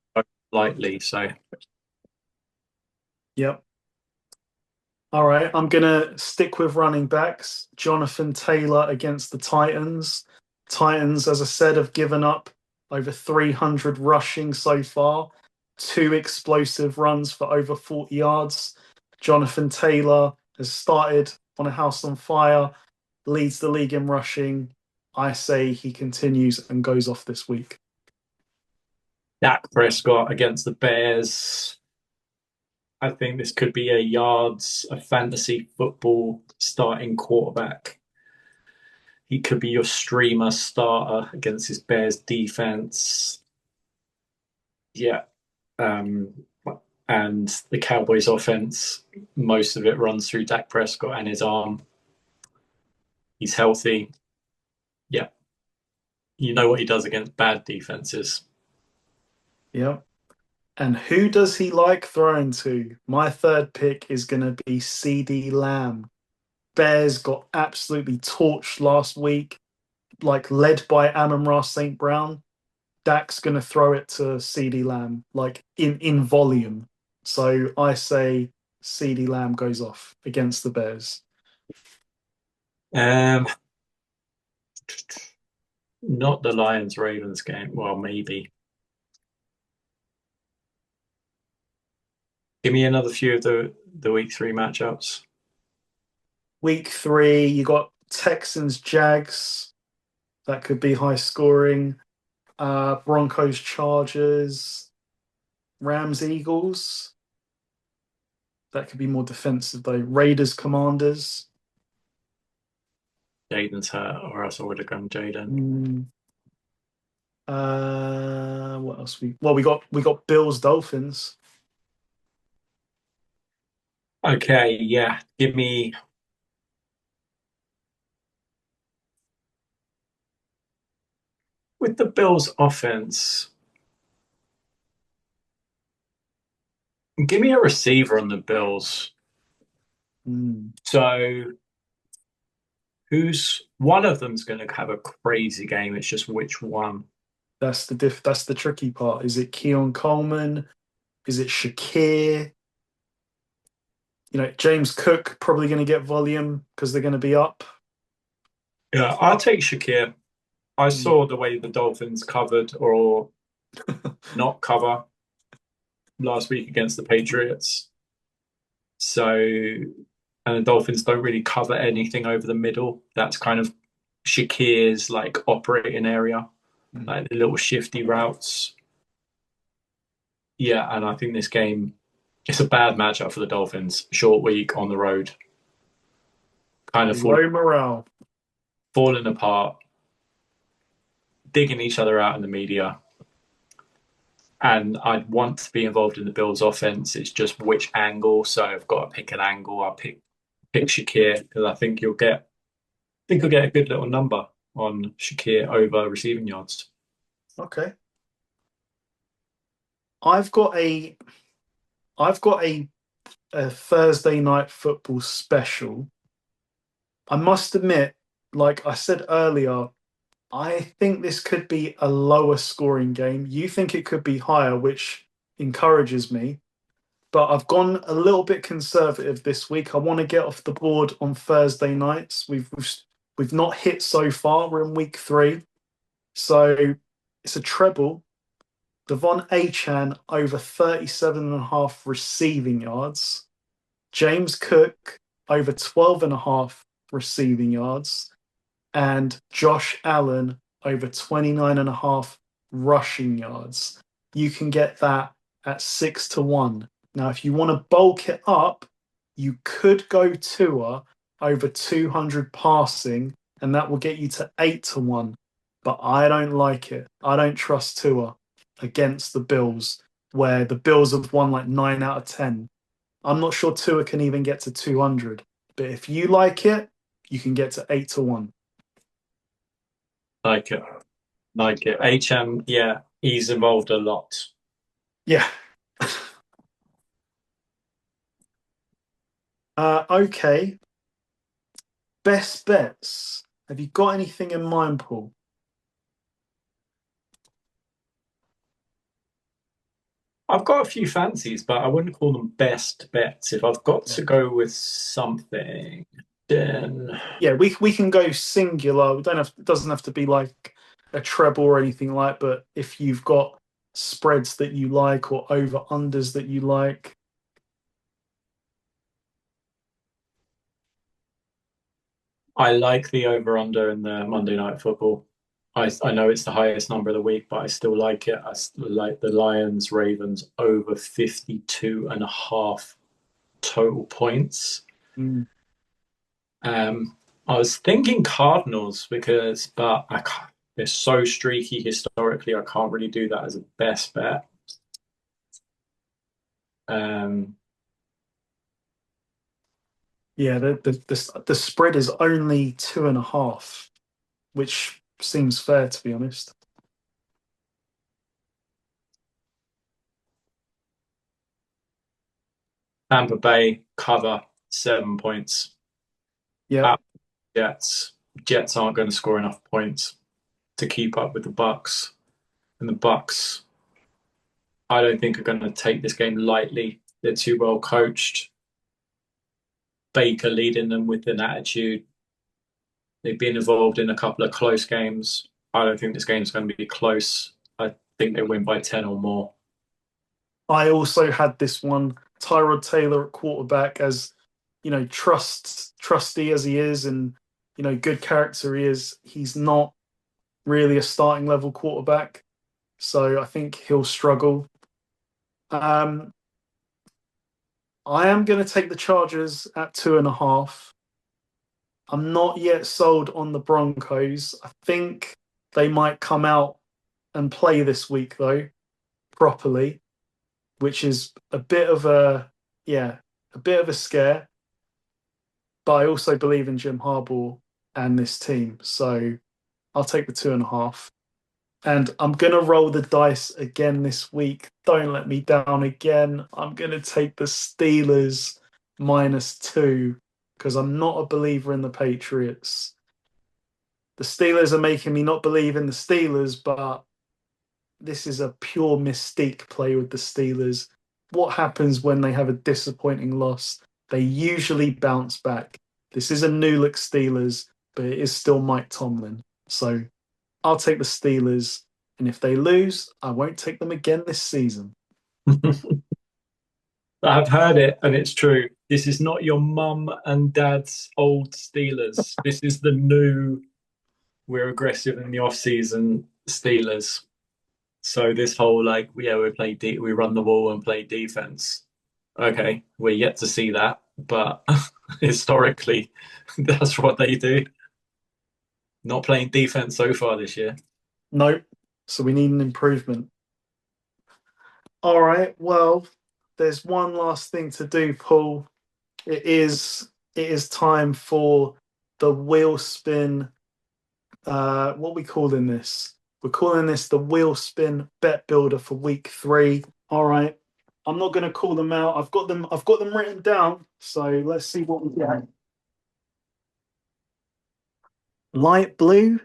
lightly. So Yep. All right, I'm gonna stick with running backs. Jonathan Taylor against the Titans. Titans, as I said, have given up over 300 rushing so far. Two explosive runs for over 40 yards. Jonathan Taylor has started on a house on fire, leads the league in rushing. I say he continues and goes off this week. Dak Prescott against the Bears. I think this could be a fantasy football starting quarterback. He could be your streamer starter against his Bears defense. Yeah. Um, and the Cowboys offense, most of it runs through Dak Prescott and his arm. He's healthy. Yeah. You know what he does against bad defenses. Yep. And who does he like throwing to? My third pick is going to be CD Lamb. Bears got absolutely torched last week, like led by Amon-Ra St. Brown. Dak's going to throw it to CD Lamb, like in volume. So I say CD Lamb goes off against the Bears. Um, Not the Lions Ravens game. Well, maybe. Give me another few of the week three matchups. Week three, you got Texans Jags. That could be high scoring. Broncos Chargers. Rams Eagles. That could be more defensive though. Raiders Commanders. Jaden's hurt, or else I would have gone Jaden. Mm, what else we got Bills Dolphins. Okay, yeah. Give me With the Bills' offense, give me a receiver on the Bills. Mm, So who's one of them's going to have a crazy game? It's just which one. that's the tricky part. Is it Keon Coleman? Is it Shakir? James Cook probably going to get volume because they're going to be up. Yeah, I'll take Shakir. I Mm. saw the way the Dolphins covered or not cover last week against the Patriots. So, and the Dolphins don't really cover anything over the middle. That's kind of Shakir's like operating area, Mm. like the little shifty routes. Yeah, and I think this game, it's a bad matchup for the Dolphins. Short week on the road, kind of Low morale. falling apart, digging each other out in the media. And I'd want to be involved in the Bills' offense. It's just which angle. So I've got to pick an angle. I'll pick Shakir because I think you'll get a good little number on Shakir over receiving yards. Okay. I've got a I've got a Thursday night football special. I must admit, like I said earlier, I think this could be a lower scoring game. You think it could be higher, which encourages me. But I've gone a little bit conservative this week. I want to get off the board on Thursday nights. We've not hit so far. We're in week 3, so it's a treble. Devon Achan over 37.5 receiving yards. James Cook over 12.5 receiving yards. And Josh Allen over 29.5 rushing yards. You can get that at 6-1. Now, if you want to bulk it up, you could go Tua over 200 passing, and that will get you to 8-1. But I don't like it. I don't trust Tua against the Bills, where the Bills have won like 9 out of 10. I'm not sure Tua can even get to 200. But if you like it, you can get to 8-1. Like it, like it. HM, yeah, he's involved a lot. Yeah. Okay. Best bets. Have you got anything in mind, Paul? I've got a few fancies, but I wouldn't call them best bets. If I've got to go with something, then Yeah, we can go singular. We don't have it doesn't have to be like a treble or anything like, but if you've got spreads that you like or over unders that you like. I like the over under in the Monday Night Football. I know it's the highest number of the week, but I still like it. I still like the Lions Ravens over 52 and a half total points. Mm. I was thinking Cardinals but I can't, they're so streaky historically. I can't really do that as a best bet. Um, Yeah, the spread is only 2.5, which seems fair to be honest. Tampa Bay cover 7 points. Yeah. At Jets. Jets aren't going to score enough points to keep up with the Bucks, and the Bucks, I don't think are going to take this game lightly. They're too well coached. Baker leading them with an attitude. They've been involved in a couple of close games. I don't think this game's going to be close. I think they win by 10 or more. I also had this one, Tyrod Taylor at quarterback, as trusty as he is, and good character he is. He's not really a starting level quarterback, so I think he'll struggle. Um, I am going to take the Chargers at 2.5. I'm not yet sold on the Broncos. I think they might come out and play this week though, properly, which is a bit of a scare. But I also believe in Jim Harbaugh and this team, so I'll take the 2.5. And I'm going to roll the dice again this week. Don't let me down again. I'm going to take the Steelers -2 because I'm not a believer in the Patriots. The Steelers are making me not believe in the Steelers, but this is a pure mystique play with the Steelers. What happens when they have a disappointing loss? They usually bounce back. This is a new look Steelers, but it is still Mike Tomlin. So I'll take the Steelers. And if they lose, I won't take them again this season. I've heard it, and it's true. This is not your mum and dad's old Steelers. This is the new, we're aggressive in the off season Steelers. So this whole like, yeah, we run the wall and play defense. Okay, we're yet to see that, but historically, that's what they do. Not playing defense so far this year. Nope. So we need an improvement. All right. Well, there's one last thing to do, Paul. It is time for the wheel spin. What are we calling this? We're calling this the wheel spin bet builder for week 3. All right. I'm not going to call them out. I've got them written down. So let's see what we get. Light blue.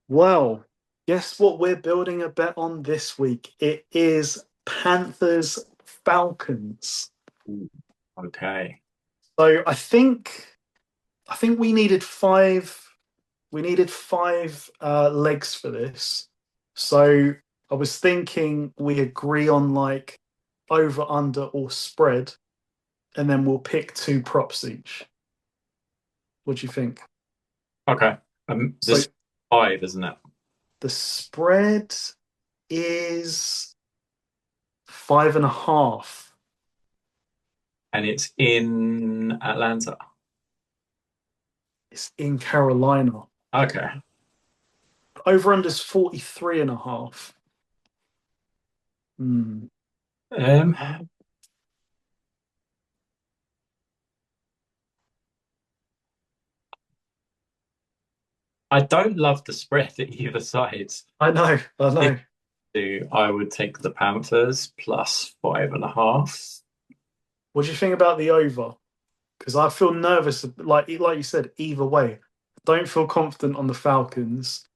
Well, guess what we're building a bet on this week? It is Panthers Falcons. Okay. So I think we needed five legs for this. So I was thinking we agree on like over, under, or spread, and then we'll pick 2 props each. What do you think? Okay. So This 5, isn't it? the spread is 5.5. And it's in Atlanta. It's in Carolina. Okay. Over under's 43.5. Hmm. Um, I don't love the spread at either side. I know. I would take the Panthers plus 5.5. What do you think about the over? Because I feel nervous, like you said, either way. Don't feel confident on the Falcons,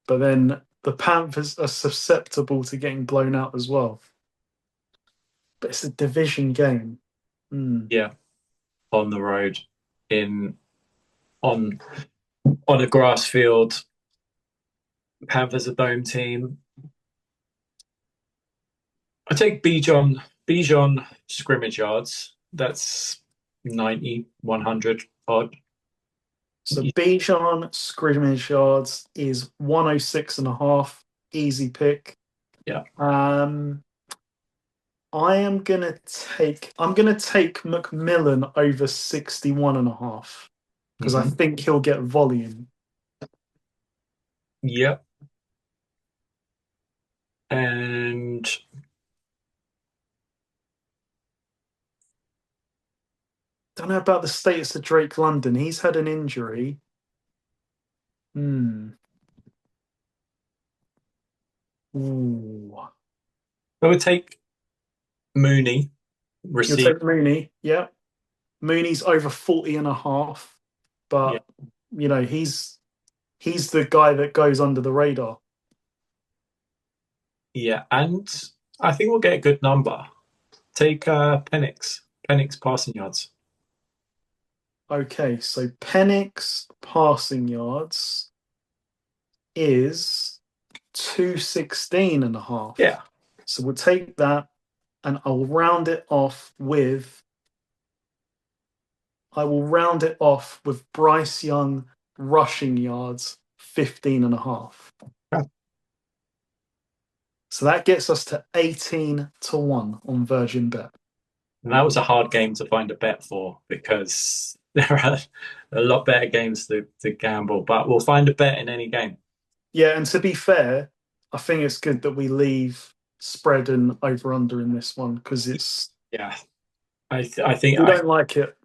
but then the Panthers are susceptible to getting blown out as well. But it's a division game. Hmm. Yeah, on the road in on on a grass field. Panthers a dome team. I take Bijan scrimmage yards. That's 90, 100 odd. So Bijan scrimmage yards is 106.5. Easy pick. Yeah. I'm gonna take McMillan over 61.5 because I think he'll get volume. Yep. And Don't know about the status of Drake London. He's had an injury. Hmm. Ooh. I would take Mooney You'll receive. take Mooney. Yeah. Mooney's over 40.5, Yeah. but he's the guy that goes under the radar. Yeah, and I think we'll get a good number. Take Penix. Penix passing yards. Okay, so Penix passing yards is 216.5. Yeah. So we'll take that and I will round it off with Bryce Young rushing yards 15.5. Yeah. So that gets us to 18-1 on Virgin Bet. And that was a hard game to find a bet for because there are a lot better games to gamble, but we'll find a bet in any game. Yeah, and to be fair, I think it's good that we leave spread and over under in this one because it's Yeah. I think we don't like it.